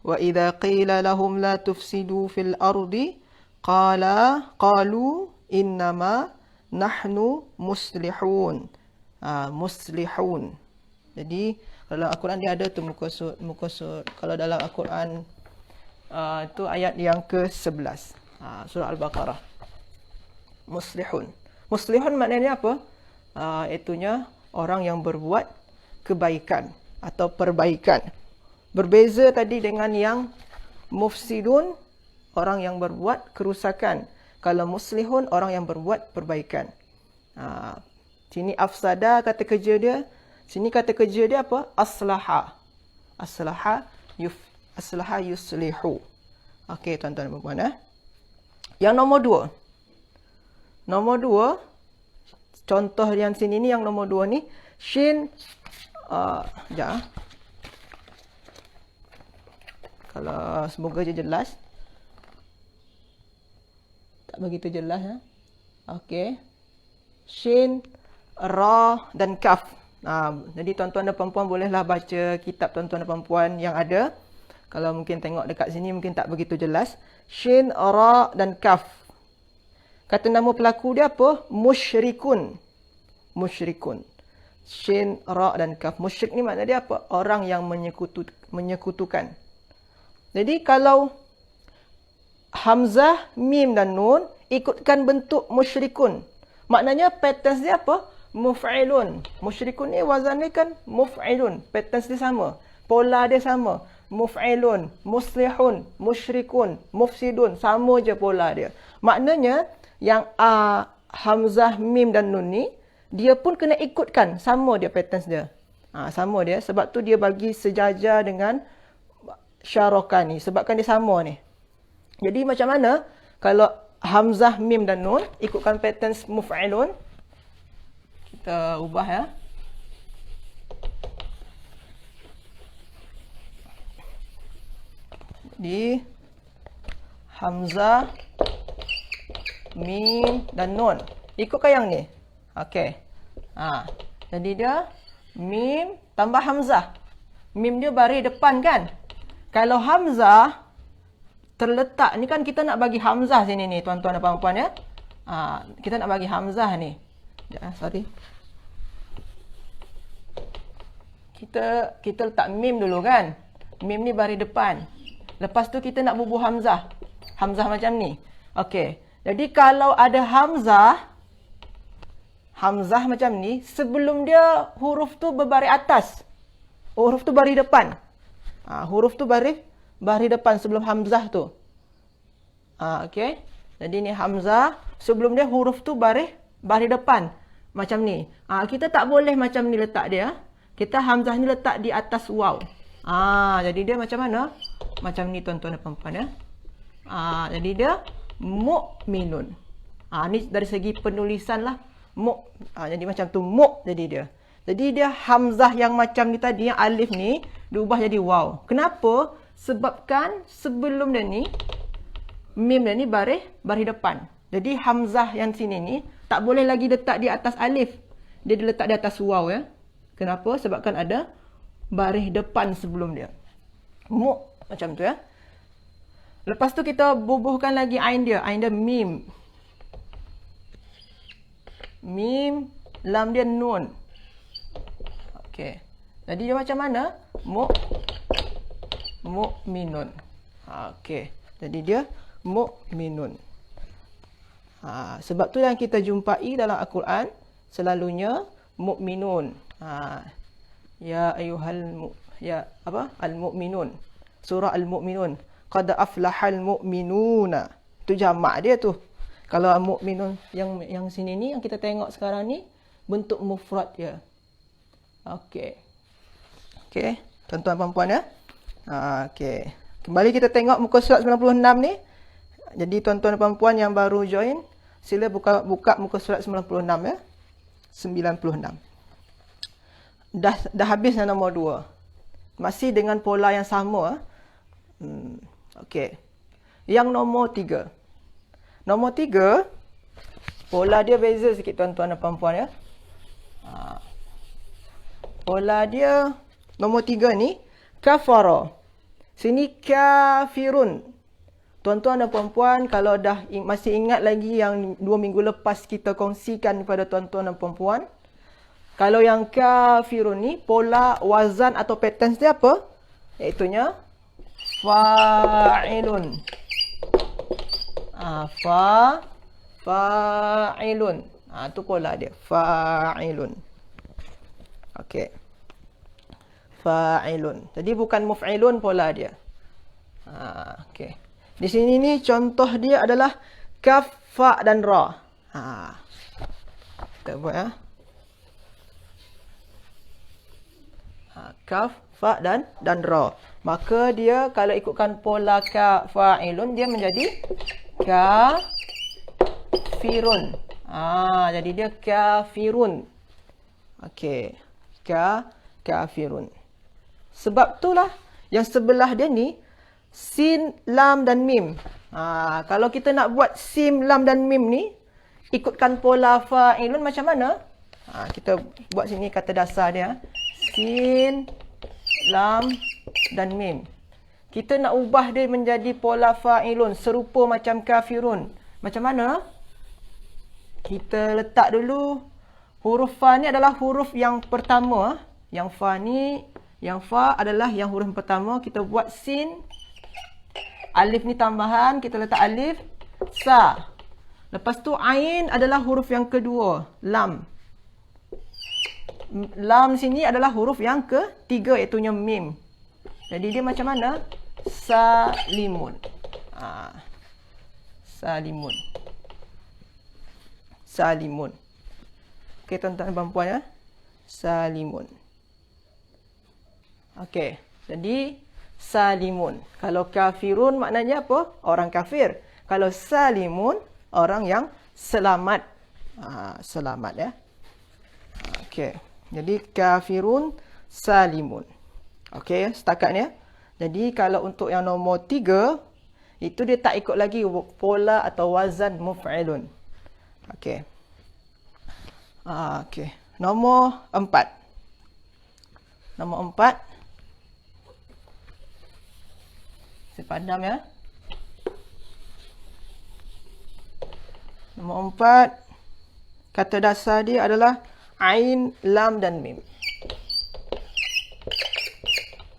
wa idza qila lahum la tufsidu fil ardi qalu innama nahnu muslihun. Muslihun. Jadi dalam Al-Quran dia ada tu muka surat. Kalau dalam Al-Quran itu ayat yang ke-11. Surah Al-Baqarah. Muslihun. Muslihun maknanya apa? Itunya orang yang berbuat kebaikan atau perbaikan. Berbeza tadi dengan yang mufsidun, orang yang berbuat kerusakan. Kalau muslihun, orang yang berbuat perbaikan. Sini afsada kata kerja dia. Sini kata kerja dia apa? Aslaha. Aslaha yuslihu. Okey tuan-tuan dan puan-puan. Yang nombor 2. Nombor 2. Contoh yang sini ni, yang nombor 2 ni. Shin. Sekejap. Kalau semoga je jelas. Tak begitu jelas. Okey. Shin, ra dan kaf. Jadi tuan-tuan dan puan-puan bolehlah baca kitab tuan-tuan dan puan-puan yang ada. Kalau mungkin tengok dekat sini mungkin tak begitu jelas. Shin, ra dan kaf. Kata nama pelaku dia apa? Musyrikun. Musyrikun. Shin, ra dan kaf. Musyrik ni makna dia apa? Orang yang menyekutukan. Jadi kalau hamzah, mim dan nun ikutkan bentuk musyrikun. Maknanya patterns dia apa? Muf'ilun. Musyrikun ni wazan ni kan muf'ilun. Patterns dia sama. Pola dia sama. Muf'ilun, muslihun, musyrikun, mufsidun. Sama je pola dia. Maknanya yang hamzah, mim dan nun ni dia pun kena ikutkan. Sama dia patterns dia. Sama dia. Sebab tu dia bagi sejajar dengan syarokah ni. Sebabkan dia sama ni. Jadi macam mana kalau hamzah, mim dan nun ikutkan patterns muf'ilun? Kita ubah ya. Di hamzah, mim dan nun. Ikutkan yang ni. Okey. Jadi dia mim tambah hamzah. Mim dia baris depan kan. Kalau hamzah terletak, ni kan kita nak bagi hamzah sini ni tuan-tuan dan puan-puan ya. Kita nak bagi hamzah ni. Sorry. Kita letak mim dulu kan. Mim ni baris depan. Lepas tu kita nak bubuh hamzah. Hamzah macam ni. Okey. Jadi kalau ada hamzah macam ni, sebelum dia huruf tu berbaris atas. Huruf tu baris depan. Huruf tu baris depan sebelum hamzah tu. Okey. Jadi ni hamzah, sebelum dia huruf tu baris depan. Macam ni. Kita tak boleh macam ni letak dia. Kita hamzah ni letak di atas waw. Jadi dia macam mana? Macam ni tuan-tuan dan puan-puan ya. Jadi dia mu'minun. Ni dari segi penulisan lah. Jadi macam tu jadi dia. Jadi dia hamzah yang macam ni tadi, yang alif ni diubah jadi waw. Kenapa? Sebabkan sebelum dia ni mim dia ni baris depan. Jadi hamzah yang sini ni tak boleh lagi letak di atas alif. Dia diletak di atas waw ya. Kenapa? Sebabkan ada baris depan sebelum dia. Macam tu ya. Lepas tu kita bubuhkan lagi ain dia. Ain dia mim. Mim, lam dia nun. Okey. Jadi dia macam mana? Mu'minun. Okey. Jadi dia mu'minun. Sebab tu yang kita jumpai dalam Al-Quran selalunya mu'minun. Ya ayyuhal al-mu'minun. Surah Al-Mu'minun. Qad aflahal mu'minuna. Tu jamak dia tu. Kalau mu'minun yang sini ni, yang kita tengok sekarang ni, bentuk mufrad dia. Okey. Okey, tuan-tuan puan-puan ya. Okey. Kembali kita tengok muka surat 96 ni. Jadi tuan-tuan dan puan-puan yang baru join, sila buka muka surat 96 ya. 96. Dah habis yang nombor 2. Masih dengan pola yang sama. Okey. Yang nombor 3. Nombor 3, pola dia beza sikit tuan-tuan dan puan-puan ya. Pola dia nombor 3 ni kafara. Sini kafirun. Tuan-tuan dan puan-puan, kalau dah masih ingat lagi yang 2 minggu lepas kita kongsikan kepada tuan-tuan dan puan-puan, kalau yang kafirun ni pola wazan atau pattern dia apa? Iaitunya fa'ilun. Fa'ilun. Tu pola dia. Fa'ilun. Okey. Fa'ilun. Jadi bukan muf'ilun pola dia. Okey. Di sini ni contoh dia adalah kaf, fa dan ra. Kita buat ya. Kaf, fa dan ra. Maka dia kalau ikutkan pola ka fa'ilun, dia menjadi kafirun. Jadi dia kafirun. Okey. Kafirun. Sebab itulah yang sebelah dia ni sin, lam dan mim. Kalau kita nak buat sin, lam dan mim ni ikutkan pola fa'ilun macam mana? Kita buat sini kata dasar dia. Sin, lam dan mim. Kita nak ubah dia menjadi pola fa'ilun serupa macam kafirun. Macam mana? Kita letak dulu huruf fa ni adalah huruf yang pertama. Yang fa adalah yang huruf pertama. Kita buat sin. Alif ni tambahan, kita letak alif. Sa. Lepas tu ain adalah huruf yang kedua, lam. Lam sini adalah huruf yang ketiga, iaitu mim. Jadi dia macam mana? Salimun. Salimun. Salimun. Okey tuan-tuan dan puan ya. Salimun. Okey. Jadi salimun. Kalau kafirun maknanya apa? Orang kafir. Kalau salimun, orang yang selamat. Selamat ya. Okey. Jadi kafirun, salimun. Okey, setakat ni ya. Jadi kalau untuk yang nombor 3, itu dia tak ikut lagi pola atau wazan muf'ilun. Okey. Okey. Nombor 4. Nombor 4. Padam ya. Nombor 4, kata dasar dia adalah ain, lam dan mim.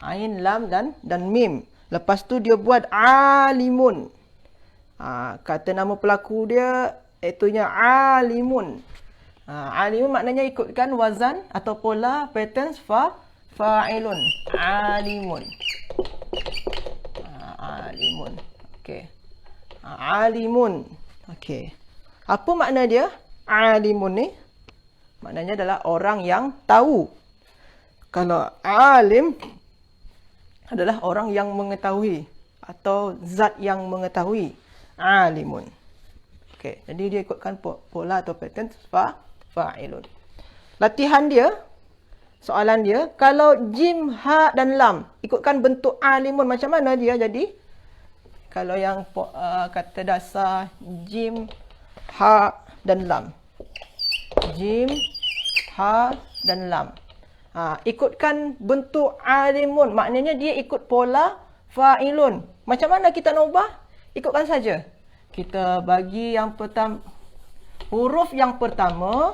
Ain, lam dan mim. Lepas tu dia buat alimun. Kata nama pelaku dia itunya alimun. Alimun maknanya ikutkan wazan atau pola patterns fa'ilun. Alimun. Alimun. Okey. Alimun. Okey. Apa makna dia? Alimun ni maknanya adalah orang yang tahu. Kalau alim adalah orang yang mengetahui atau zat yang mengetahui. Alimun. Okey, jadi dia ikutkan pola atau pattern fa'ilun. Latihan dia, soalan dia, kalau jim, ha dan lam ikutkan bentuk alimun, macam mana dia jadi? Kalau yang kata dasar jim, ha dan lam. Jim, ha dan lam. Ikutkan bentuk alimun, maknanya dia ikut pola fa'ilun. Macam mana kita nak ubah? Ikutkan saja. Kita bagi yang pertama, huruf yang pertama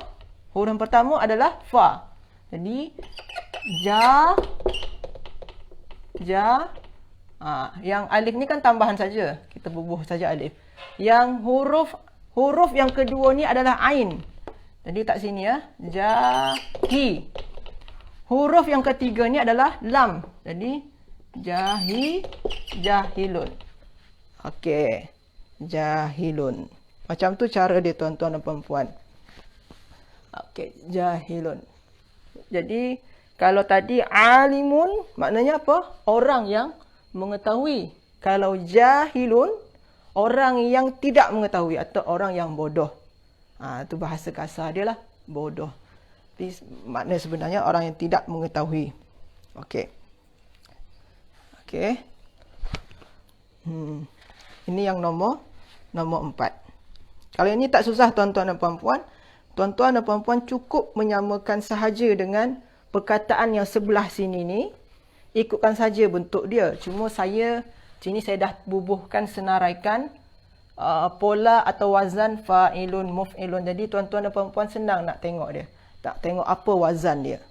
adalah fa. Jadi ja. Yang alif ni kan tambahan saja. Kita bubuh saja alif. Yang huruf yang kedua ni adalah ain. Jadi tak sini ya. Jahi. Huruf yang ketiga ni adalah lam. Jadi jahilun. Okey. Jahilun. Macam tu cara dia tuan-tuan dan puan-puan. Okey, jahilun. Jadi kalau tadi alimun maknanya apa? Orang yang mengetahui. Kalau jahilun, orang yang tidak mengetahui atau orang yang bodoh. Itu bahasa kasar dia lah, bodoh. Tapi makna sebenarnya orang yang tidak mengetahui. Okey. Okey. Ini yang nombor 4. Kalau ini tak susah tuan-tuan dan puan-puan. Tuan-tuan dan puan-puan cukup menyamakan sahaja dengan perkataan yang sebelah sini ni. Ikutkan saja bentuk dia. Cuma sini saya dah bubuhkan, senaraikan pola atau wazan fa'ilun, muf'ilun. Jadi tuan-tuan dan puan-puan senang nak tengok dia. Tak tengok apa wazan dia.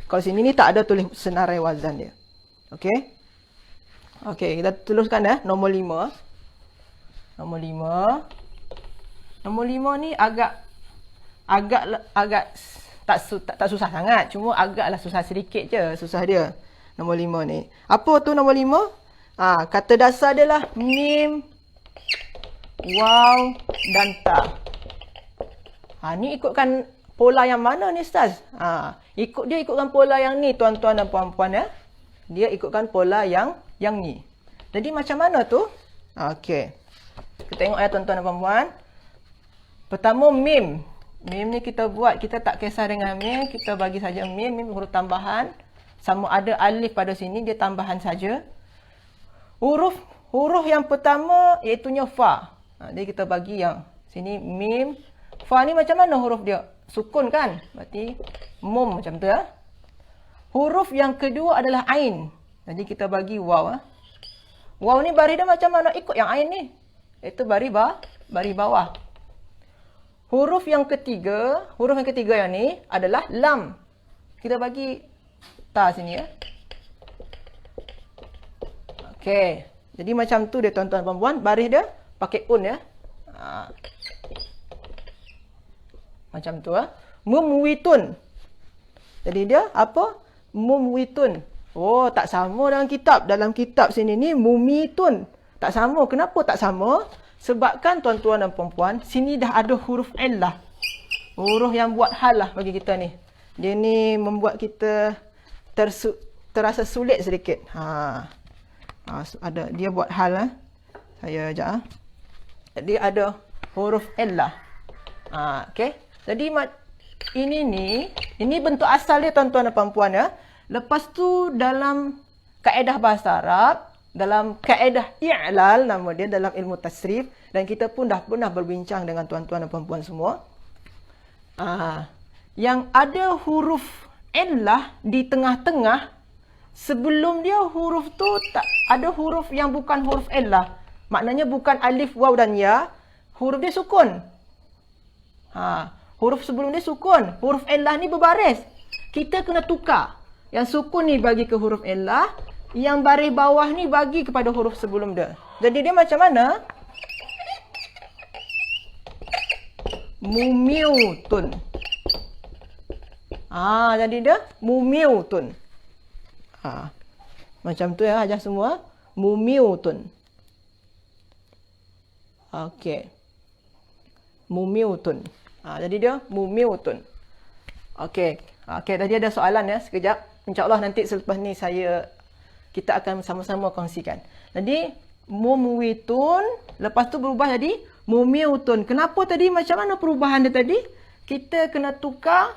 Kalau sini ni tak ada tulis senarai wazan dia. Okey. Okey, kita tuliskan nombor 5. Nombor 5 ni agak tak susah sangat. Cuma agaklah susah sedikit je, susah dia. Nombor 5 ni. Apa tu nombor 5? Kata dasar dia lah mim, waw dan ta. Ni ikutkan pola yang mana ni Ustaz? Dia ikutkan pola yang ni tuan-tuan dan puan-puan ya. Dia ikutkan pola yang ni. Jadi macam mana tu? Okey. Kita tengok ya tuan-tuan dan puan-puan. Pertama mim. Mim ni kita buat, kita tak kisah dengan mim, kita bagi saja mim huruf tambahan. Sama ada alif pada sini, dia tambahan saja. Huruf yang pertama iaitunya fa. Jadi kita bagi yang sini mim. Fa ni macam mana huruf dia? Sukun kan? Berarti mum macam tu ya. Huruf yang kedua adalah ain. Jadi kita bagi waw. Waw ni baris dia macam mana? Ikut yang ain ni. Itu baris bawah. Huruf yang ketiga yang ni adalah lam. Kita bagi ta sini ya. Okey. Jadi macam tu dia tuan-tuan dan puan-puan, baris dia pakai un ya. Macam tu Mumwitun. Jadi dia apa? Mumwitun. Oh, tak sama dalam kitab. Dalam kitab sini ni mumitun. Tak sama. Kenapa tak sama? Sebabkan tuan-tuan dan puan-puan, sini dah ada huruf illah. Huruf yang buat hal lah bagi kita ni. Dia ni membuat kita terasa sulit sedikit. Ada dia buat hal Saya ajak Jadi ada huruf illah. Okey. Jadi ini bentuk asal dia tuan-tuan dan puan-puan ya. Lepas tu dalam kaedah bahasa Arab, dalam kaedah i'lal nama dia dalam ilmu tasrif, dan kita pun dah pernah berbincang dengan tuan-tuan dan puan-puan semua. Yang ada huruf illah di tengah-tengah, sebelum dia huruf tu tak ada huruf yang bukan huruf illah. Maknanya bukan alif, waw dan ya. Huruf dia sukun. Huruf sebelum dia sukun. Huruf illah ni berbaris. Kita kena tukar. Yang sukun ni bagi ke huruf illah. Yang baris bawah ni bagi kepada huruf sebelum dia. Jadi dia macam mana? Mumiutun. Jadi dia mumiutun. Macam tu ya ajar semua. Mumiutun. Okey. Mumiutun. Jadi dia mumiutun. Okey. Tadi ada soalan ya sekejap. InsyaAllah nanti selepas ni kita akan sama-sama kongsikan. Jadi mumwitun, lepas tu berubah jadi mumiutun. Kenapa tadi, macam mana perubahan dia tadi? Kita kena tukar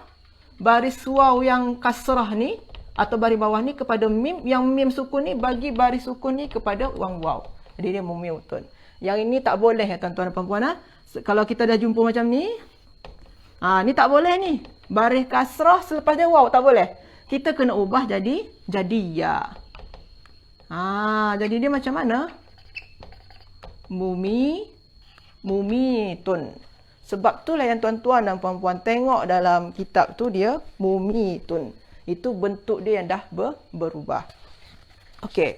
baris waw yang kasrah ni atau baris bawah ni kepada mim, yang mim sukun ni bagi baris sukun ni kepada waw. Jadi dia mumiutun. Yang ini tak boleh ya tuan-tuan dan puan-puan. Kalau kita dah jumpa macam ni, ni tak boleh ni. Baris kasrah selepas dia waw tak boleh. Kita kena ubah jadi ya. Jadi dia macam mana? Mumitun. Sebab itulah yang tuan-tuan dan puan-puan tengok dalam kitab tu dia mumitun. Itu bentuk dia yang dah berubah. Okey.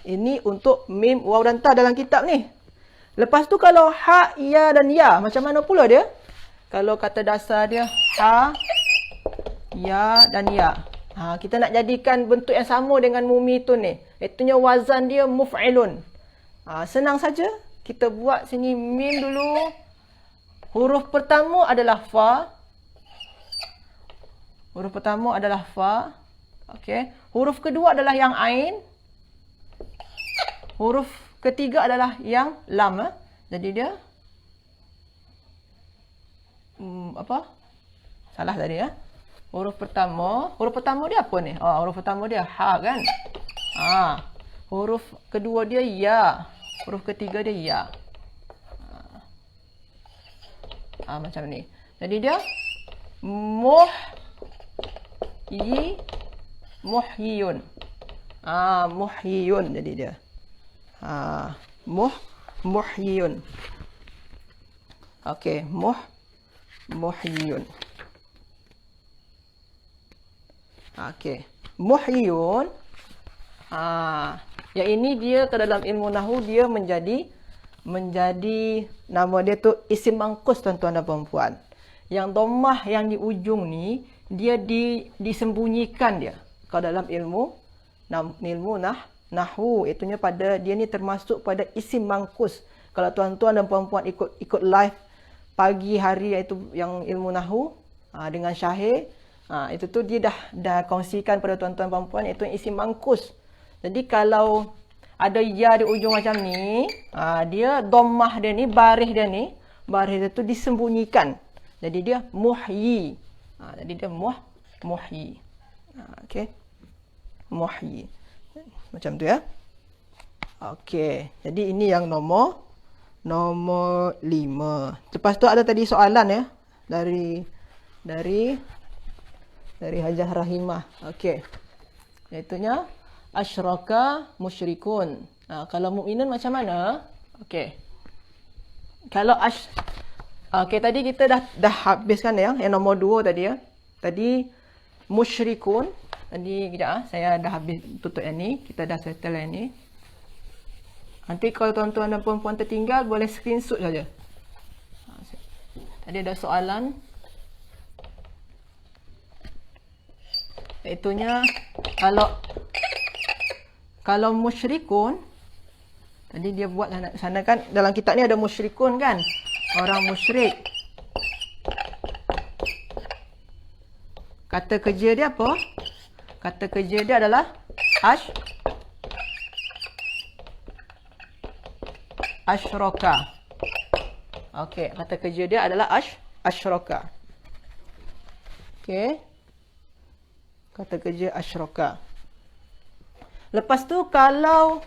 Ini untuk mim, waw dan ta dalam kitab ni. Lepas tu kalau ha, ya dan ya, macam mana pula dia? Kalau kata dasar dia ha, ya dan ya. Kita nak jadikan bentuk yang sama dengan mumitun ni. Itunya wazan dia muf'ilun. Senang saja. Kita buat sini mim dulu. Huruf pertama adalah fa. Huruf pertama adalah fa. Okey. Huruf kedua adalah yang ain. Huruf ketiga adalah yang lam. Jadi dia salah tadi ya. Huruf pertama dia apa ni? Huruf pertama dia ha kan? Huruf kedua dia ya. Huruf ketiga dia ya. Macam ni. Jadi dia muhyiyun. Muhyiyun jadi dia. Muhyiyun. Okey, muhyiyun. Okey. Muhyiyun. Yang ini dia ke dalam ilmu nahwu dia menjadi nama dia tu isim mangkus tuan-tuan dan puan-puan. Yang dhammah yang di ujung ni dia disembunyikan dia. Kalau dalam ilmu nahwu itunya pada dia ni termasuk pada isim mangkus. Kalau tuan-tuan dan puan-puan ikut live pagi hari iaitu yang ilmu nahwu dengan Syahir, itu tu dia dah kongsikan pada tuan-tuan puan-puan iaitu isim mangkus. Jadi kalau ada ya di ujung macam ni, dia dhammah dia ni, baris dia tu disembunyikan. Jadi dia muhyi. Jadi dia muhyi. Okey. Muhyi. Macam tu ya. Okey. Jadi ini yang nombor 5. Lepas tu ada tadi soalan ya dari Hajah Rahimah. Okey. Iaitunya asyraka musyrikun. Kalau mukminun macam mana? Okey. Kalau okey, tadi kita dah habiskan ya, yang nombor 2 tadi ya. Tadi musyrikun. Tadi kejap saya dah habis tutup yang ni. Kita dah settle yang ni. Nanti kalau tuan-tuan dan puan-puan tertinggal boleh screenshot saja. Tadi ada soalan. Iaitunya kalau musyrikun, tadi dia buat sana kan, dalam kitab ni ada musyrikun kan, orang musyrik. Kata kerja dia apa? Kata kerja dia adalah asyraka. Okey, kata kerja dia adalah asyraka. Okey. Kata kerja asyraka. Lepas tu kalau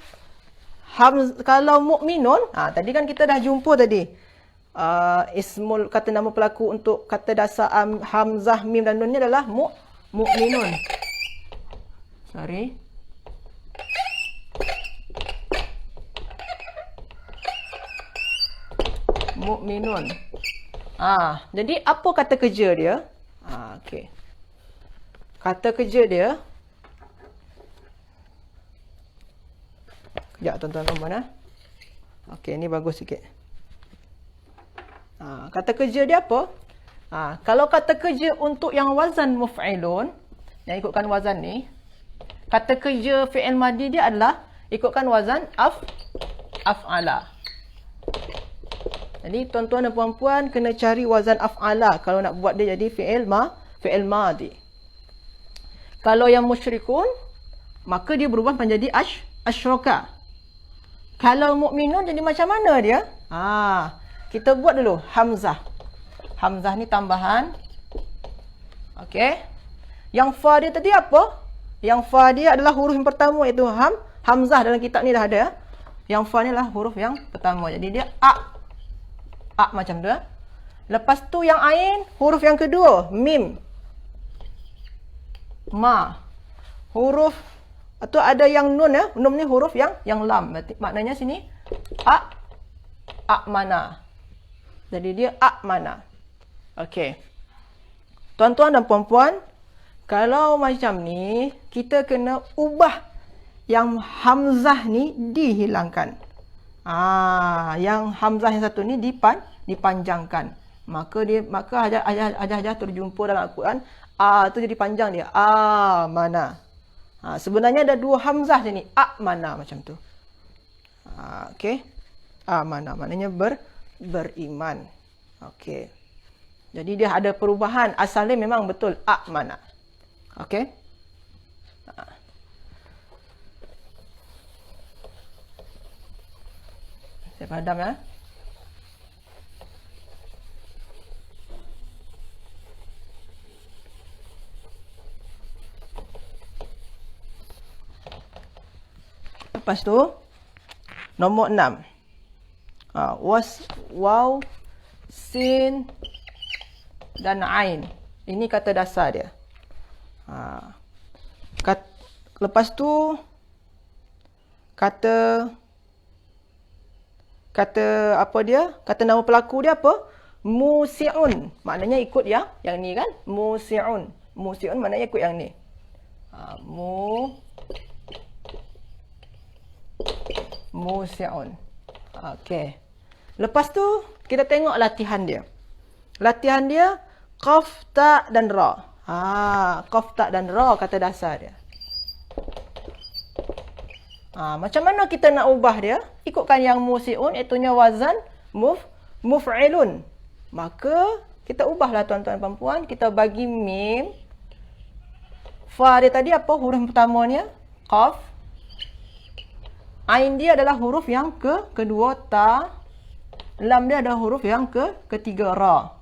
mukminun, tadi kan kita dah jumpa tadi. Ismul, kata nama pelaku untuk kata dasar hamzah, mim dan nun ni adalah mukminun. Sorry. Mukminun. Jadi apa kata kerja dia? Okey. Kata kerja dia. Sekejap tuan-tuan. Okey, ni bagus sikit. Kata kerja dia apa? Kalau kata kerja untuk yang wazan muf'ilun, yang ikutkan wazan ni, kata kerja fi'il madi dia adalah ikutkan wazan af'ala. Jadi tuan-tuan dan puan-puan kena cari wazan af'ala kalau nak buat dia jadi fi'il madi. Kalau yang musyrikun, maka dia berubah menjadi asyraka. Kalau mukminun jadi macam mana dia? Kita buat dulu hamzah. Hamzah ni tambahan. Okey. Yang fa dia tadi apa? Yang fa dia adalah huruf yang pertama, iaitu hamzah. Dalam kitab ni dah ada. Yang fa ni adalah huruf yang pertama. Jadi dia a macam tu. Lepas tu yang ain, huruf yang kedua, mim. Ma. Huruf atau ada yang nun ya. Nun ni huruf yang lam. Berarti maknanya sini a mana. Jadi dia a mana. Okey. Tuan-tuan dan puan-puan, kalau macam ni, kita kena ubah yang hamzah ni dihilangkan. Yang hamzah yang satu ni dipanjangkan. Maka ajar terjumpa dalam Al-Quran, tu jadi panjang dia. Mana. Sebenarnya ada dua hamzah sini. Mana macam tu. Okey. Mana. Maknanya beriman. Okey. Jadi dia ada perubahan. Asalnya memang betul mana. Okey. Saya padam ya. Lepas tu nombor 6. Waw, sin dan ain. Ini kata dasar dia. Lepas tu kata apa dia? Kata nama pelaku dia apa? Musi'un. Maknanya ikut yang ni kan? Musi'un. Musi'un maknanya ikut yang ni. Musi'un. Okey. Lepas tu kita tengok latihan dia. Latihan dia qaf, ta dan ra. Qaf, ta dan ra kata dasar dia. Macam mana kita nak ubah dia? Ikutkan yang musi'un, itunya wazan muf'ilun. Maka kita ubahlah tuan-tuan dan puan. Kita bagi mim. Fa dia tadi apa huruf pertamanya? Qaf. Ain dia adalah huruf yang kedua, ta. Lam dia adalah huruf yang ketiga, ra.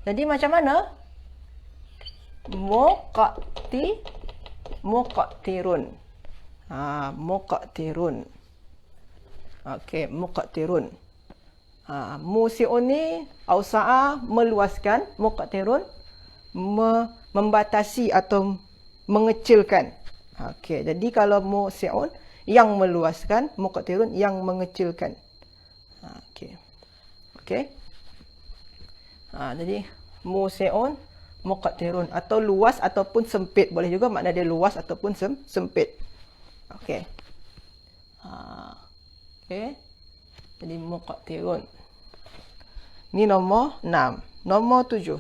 Jadi macam mana? Muqattirun. Muqattirun. Okey, muqattirun. Musi'un ni ausa'a meluaskan, muqattirun membatasi atau mengecilkan. Okey, jadi kalau musi'un yang meluaskan, muqattirun yang mengecilkan. Okey. Okey. Jadi musi'un, muqattirun, atau luas ataupun sempit. Boleh juga makna dia luas ataupun sempit. Okey. Okey. Jadi muqattirun. Ni nombor 6. Nombor 7.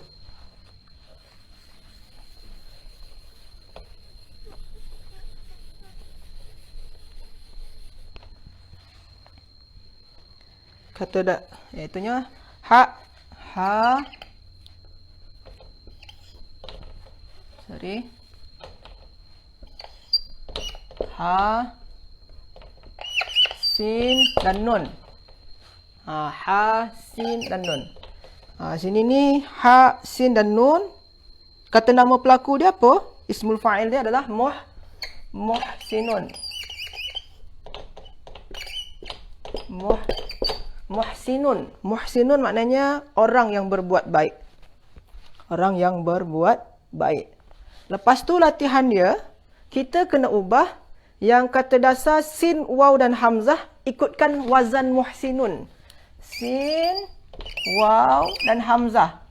Kata dak, iaitunya ha. Sorry. Ha, sin dan nun. Ha, sin dan nun. Sini ni ha, sin dan nun. Kata nama pelaku dia apa? Ismul fa'il dia adalah muhsinun. Muhsinun. Muhsinun maknanya orang yang berbuat baik. Orang yang berbuat baik. Lepas tu latihan dia, kita kena ubah yang kata dasar sin, waw dan hamzah ikutkan wazan muhsinun. Sin, waw dan hamzah.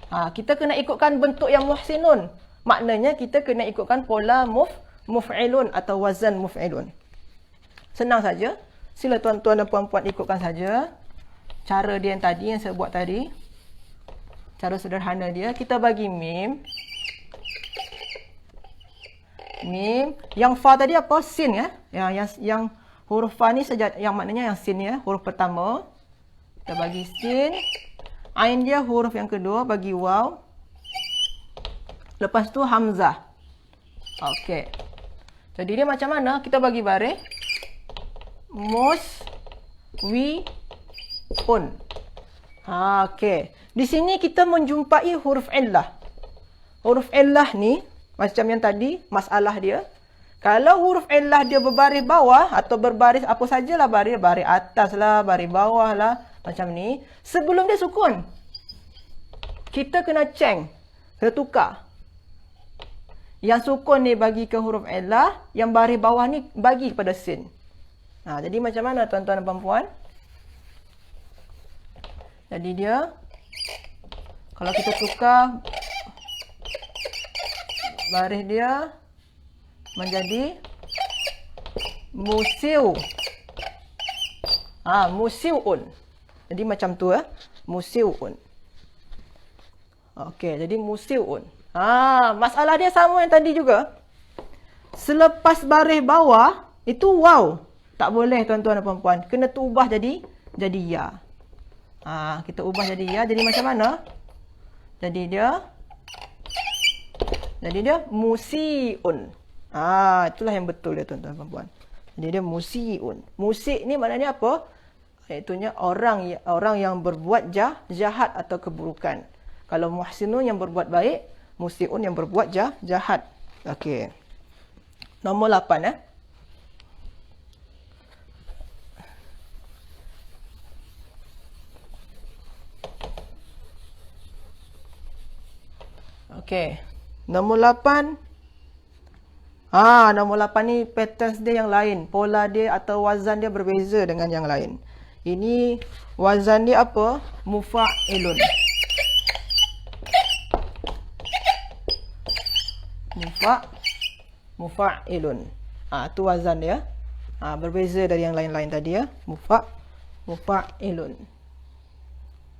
Kita kena ikutkan bentuk yang muhsinun. Maknanya kita kena ikutkan pola muf'ilun atau wazan muf'ilun. Senang saja. Sila tuan-tuan dan puan-puan ikutkan saja. Cara dia yang tadi, yang saya buat tadi. Cara sederhana dia. Kita bagi mim. Mim. Yang fa tadi apa? Sin ya. Yang huruf fa ni saja, yang maknanya yang sin ya. Huruf pertama. Kita bagi sin. Ain dia huruf yang kedua, bagi waw. Lepas tu hamzah. Okey. Jadi dia macam mana? Kita bagi baris. Mus, wi, un. Okey. Di sini kita menjumpai huruf illah. Huruf illah ni, macam yang tadi, masalah dia. Kalau huruf illah dia berbaris bawah atau berbaris apa sajalah baris, baris atas lah, baris bawah lah. Macam ni. Sebelum dia sukun, kita kena change. Kena tukar. Yang sukun ni bagi ke huruf illah, yang baris bawah ni bagi kepada sin. Jadi macam mana tuan-tuan dan puan-puan? Jadi dia, kalau kita tukar baris dia menjadi musiu. Musiun. Jadi macam tu musiun. Okey, jadi musiun. Masalah dia sama yang tadi juga. Selepas baris bawah itu waw. Tak boleh tuan-tuan dan puan-puan. Kena tu ubah jadi ya. Kita ubah jadi ya. Jadi macam mana? Jadi dia musiun. Itulah yang betul dia tuan-tuan dan puan-puan. Jadi dia musiun. Musik ni maknanya apa? Iaitunya orang yang berbuat jahat atau keburukan. Kalau muhsinun yang berbuat baik, musiun yang berbuat jahat. Okey. Nombor 8 Okey. Nombor 8. Nombor 8 ni patterns dia yang lain. Pola dia atau wazan dia berbeza dengan yang lain. Ini wazan dia apa? Mufa'ilun. Mufa'ilun. Tu wazan dia. Berbeza dari yang lain-lain tadi ya. Mufa'ilun.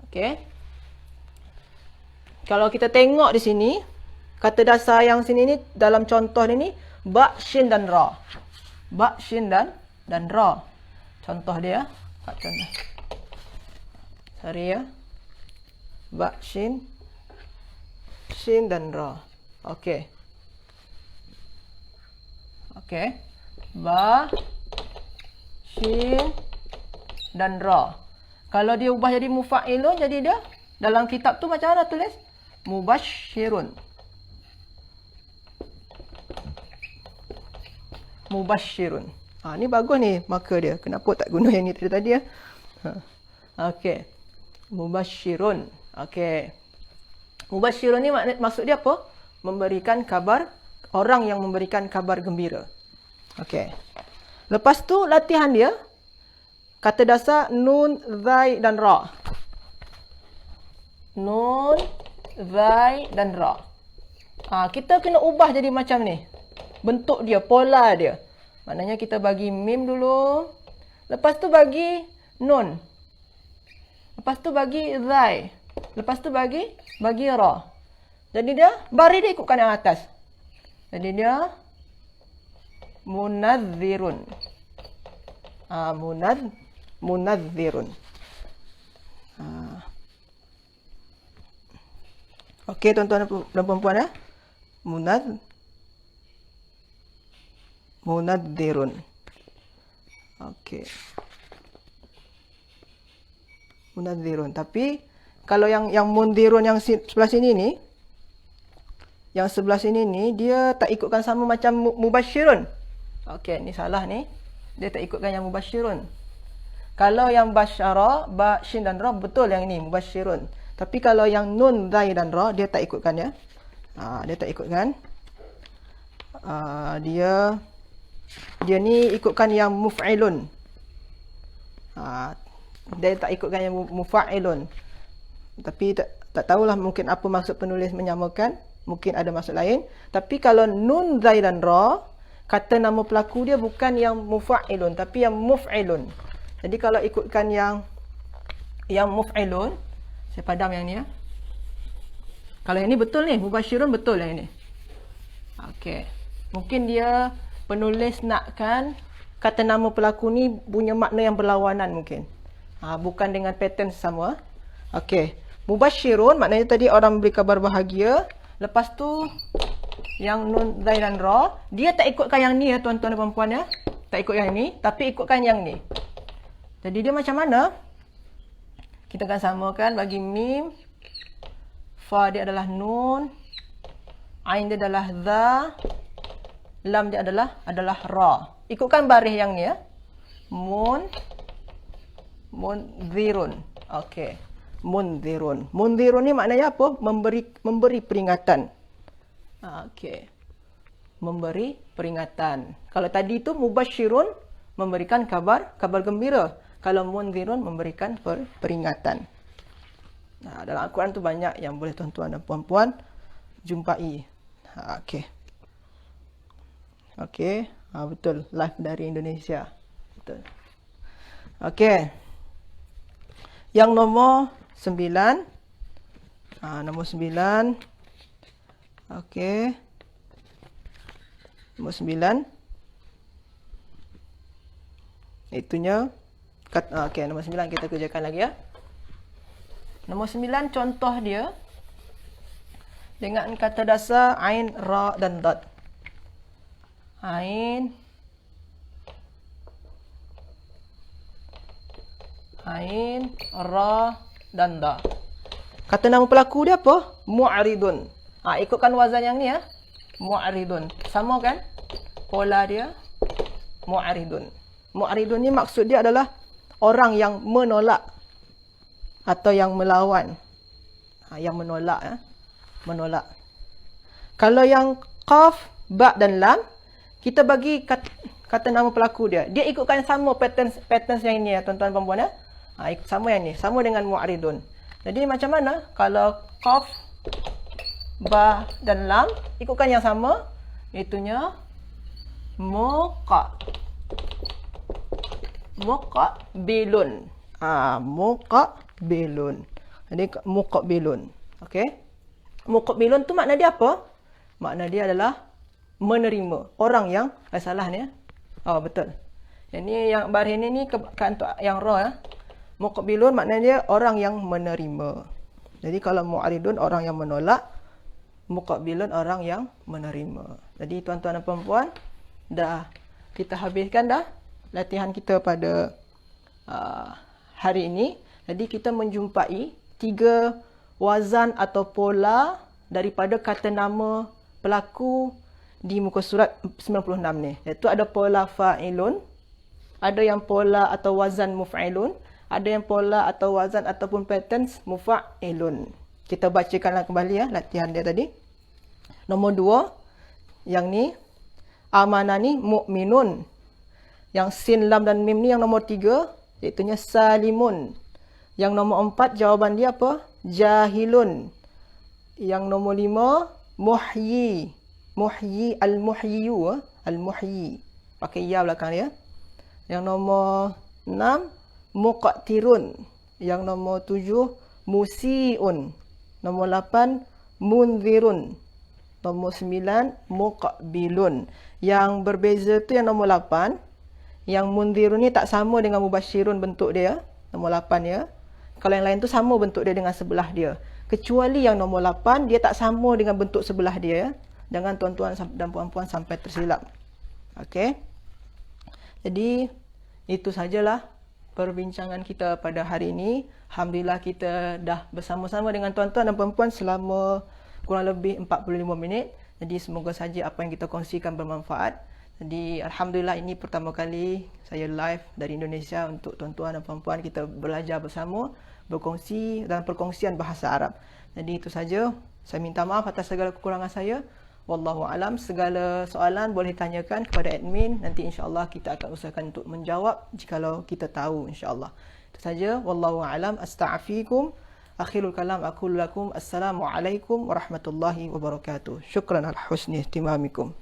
Okey. Kalau kita tengok di sini, kata dasar yang sini ni dalam contoh ni ba, shin dan ra. Ba, shin dan ra. Contoh dia. Contoh. Sorry ya. Ba, shin dan ra. Okey. Okey. Ba, shin dan ra. Kalau dia ubah jadi mufa'ilun, jadi dia dalam kitab tu macam mana tulis? Mubashirun. Mubashirun. Ni bagus ni marker dia. Kenapa tak guna yang ni tadi ya? Okey. Mubashirun. Okey. Mubashirun ni maksud dia apa? Memberikan kabar, orang yang memberikan kabar gembira. Okey. Lepas tu latihan dia, kata dasar nun, zai dan ra. Nun, zai dan ra. Kita kena ubah jadi macam ni. Bentuk dia, pola dia. Maknanya kita bagi mim dulu. Lepas tu bagi nun. Lepas tu bagi zai. Lepas tu bagi ra. Jadi dia, baris dia ikutkan yang atas. Jadi dia munadzirun. Munadzirun. Okey tuan-tuan dan puan-puan ya. Munadzirun. Okey. Munadzirun. Tapi kalau yang mundirun yang sebelah sini ni, yang sebelah sini ni dia tak ikutkan sama macam mubashirun. Okey, ni salah ni. Dia tak ikutkan yang mubashirun. Kalau yang basyara, ba, shin dan ra betul yang ni mubashirun. Tapi kalau yang nun, zai dan ra dia tak ikutkan ya. Dia tak ikutkan. Dia ni ikutkan yang muf'ilun. Dia tak ikutkan yang mufa'ilun. Tapi tak tahulah mungkin apa maksud penulis menyamakan. Mungkin ada maksud lain. Tapi kalau nun, zai dan ra, kata nama pelaku dia bukan yang mufa'ilun, tapi yang muf'ilun. Jadi kalau ikutkan yang muf'ilun, saya padam yang ni ya. Kalau yang ni betul ni, mubasyirun betul yang ini. Okey. Mungkin dia penulis nakkan kata nama pelaku ni punya makna yang berlawanan mungkin. Bukan dengan pattern sama. Okey. Mubasyirun maknanya tadi orang beri kabar bahagia. Lepas tu yang nun, zai dan ra, dia tak ikutkan yang ni ya tuan-tuan dan puan-puan ya. Tak ikut yang ni, tapi ikutkan yang ni. Jadi dia macam mana? Kita akan samakan bagi mim. Fa dia adalah nun. Ain dia adalah za. Lam dia adalah ra. Ikutkan baris yang ni ya. Munzirun. Okey. Munzirun. Munzirun ni maknanya apa? Memberi peringatan. Okey. Memberi peringatan. Kalau tadi tu mubasyirun memberikan kabar gembira. Kalau munzirun memberikan peringatan. Dalam Al-Quran tu banyak yang boleh tuan-tuan dan puan-puan jumpai. Okey. Okey, betul. Live dari Indonesia. Betul. Okey. Yang nombor 9. Nombor 9. Okey. Nombor 9. Itunya. Okey, nombor 9 kita kerjakan lagi ya. Nombor 9 contoh dia. Dengan kata dasar ain, ra dan dad. Ain, ra dan da. Kata nama pelaku dia apa? Mu'ridun. Ikutkan wazan yang ni ya. Mu'ridun. Sama kan? Pola dia mu'ridun. Mu'ridun ni maksud dia adalah orang yang menolak atau yang melawan. Yang menolak ya. Menolak. Kalau yang qaf, ba dan lam, kita bagi kata nama pelaku dia. Dia ikutkan sama pattern yang ini ya tuan-tuan dan puan-puan ya. Sama yang ni, sama dengan mu'ridun. Jadi macam mana? Kalau qaf, ba dan lam ikutkan yang sama, itunya muqabilun. Muqabilun. Jadi muqabilun. Okey. Muqabilun tu makna dia apa? Makna dia adalah menerima. Orang yang salah ni ya. Betul. Yang ni yang baris ni kan untuk yang ra ya. Muqabilun maknanya dia orang yang menerima. Jadi kalau mu'ridun orang yang menolak, muqabilun orang yang menerima. Jadi tuan-tuan dan puan-puan, dah kita habiskan dah latihan kita pada hari ini. Jadi kita menjumpai 3 wazan atau pola daripada kata nama pelaku di muka surat 96 ni. Iaitu ada pola fa'ilun, ada yang pola atau wazan muf'ilun, ada yang pola atau wazan ataupun patterns mufa'ilun. Kita bacakanlah kembali ya latihan dia tadi. Nombor 2, yang ni amanah ni mu'minun. Yang sin, lam dan mim ni yang nombor 3, iaitu salimun. Yang nombor 4 jawapan dia apa? Jahilun. Yang nombor 5 muhyi. Muhyi, al-muhyiyu, al-muhyi. Pakai ya belakang dia. Yang nombor 6 muqatirun. Yang nombor 7 musiun. Nombor 8 munzirun. Nombor 9 muqabilun. Yang berbeza tu yang nombor 8. Yang munzirun ni tak sama dengan mubasyirun bentuk dia. Nombor 8 ya. Kalau yang lain tu sama bentuk dia dengan sebelah dia. Kecuali yang nombor 8 dia tak sama dengan bentuk sebelah dia ya. Jangan tuan-tuan dan puan-puan sampai tersilap. Okey. Jadi itu sajalah perbincangan kita pada hari ini. Alhamdulillah kita dah bersama-sama dengan tuan-tuan dan puan-puan selama kurang lebih 45 minit. Jadi semoga saja apa yang kita kongsikan bermanfaat. Jadi alhamdulillah ini pertama kali saya live dari Indonesia untuk tuan-tuan dan puan-puan kita belajar bersama, berkongsi dalam perkongsian bahasa Arab. Jadi itu saja. Saya minta maaf atas segala kekurangan saya. Wallahu alam. Segala soalan boleh tanyakan kepada admin. Nanti insya-Allah kita akan usahakan untuk menjawab jikalau kita tahu insya-Allah. Itu saja. Wallahu alam. Astaghfirukum. Akhirul kalam aqul lakum assalamualaikum warahmatullahi wabarakatuh. Syukran ala husni ihtimamikum.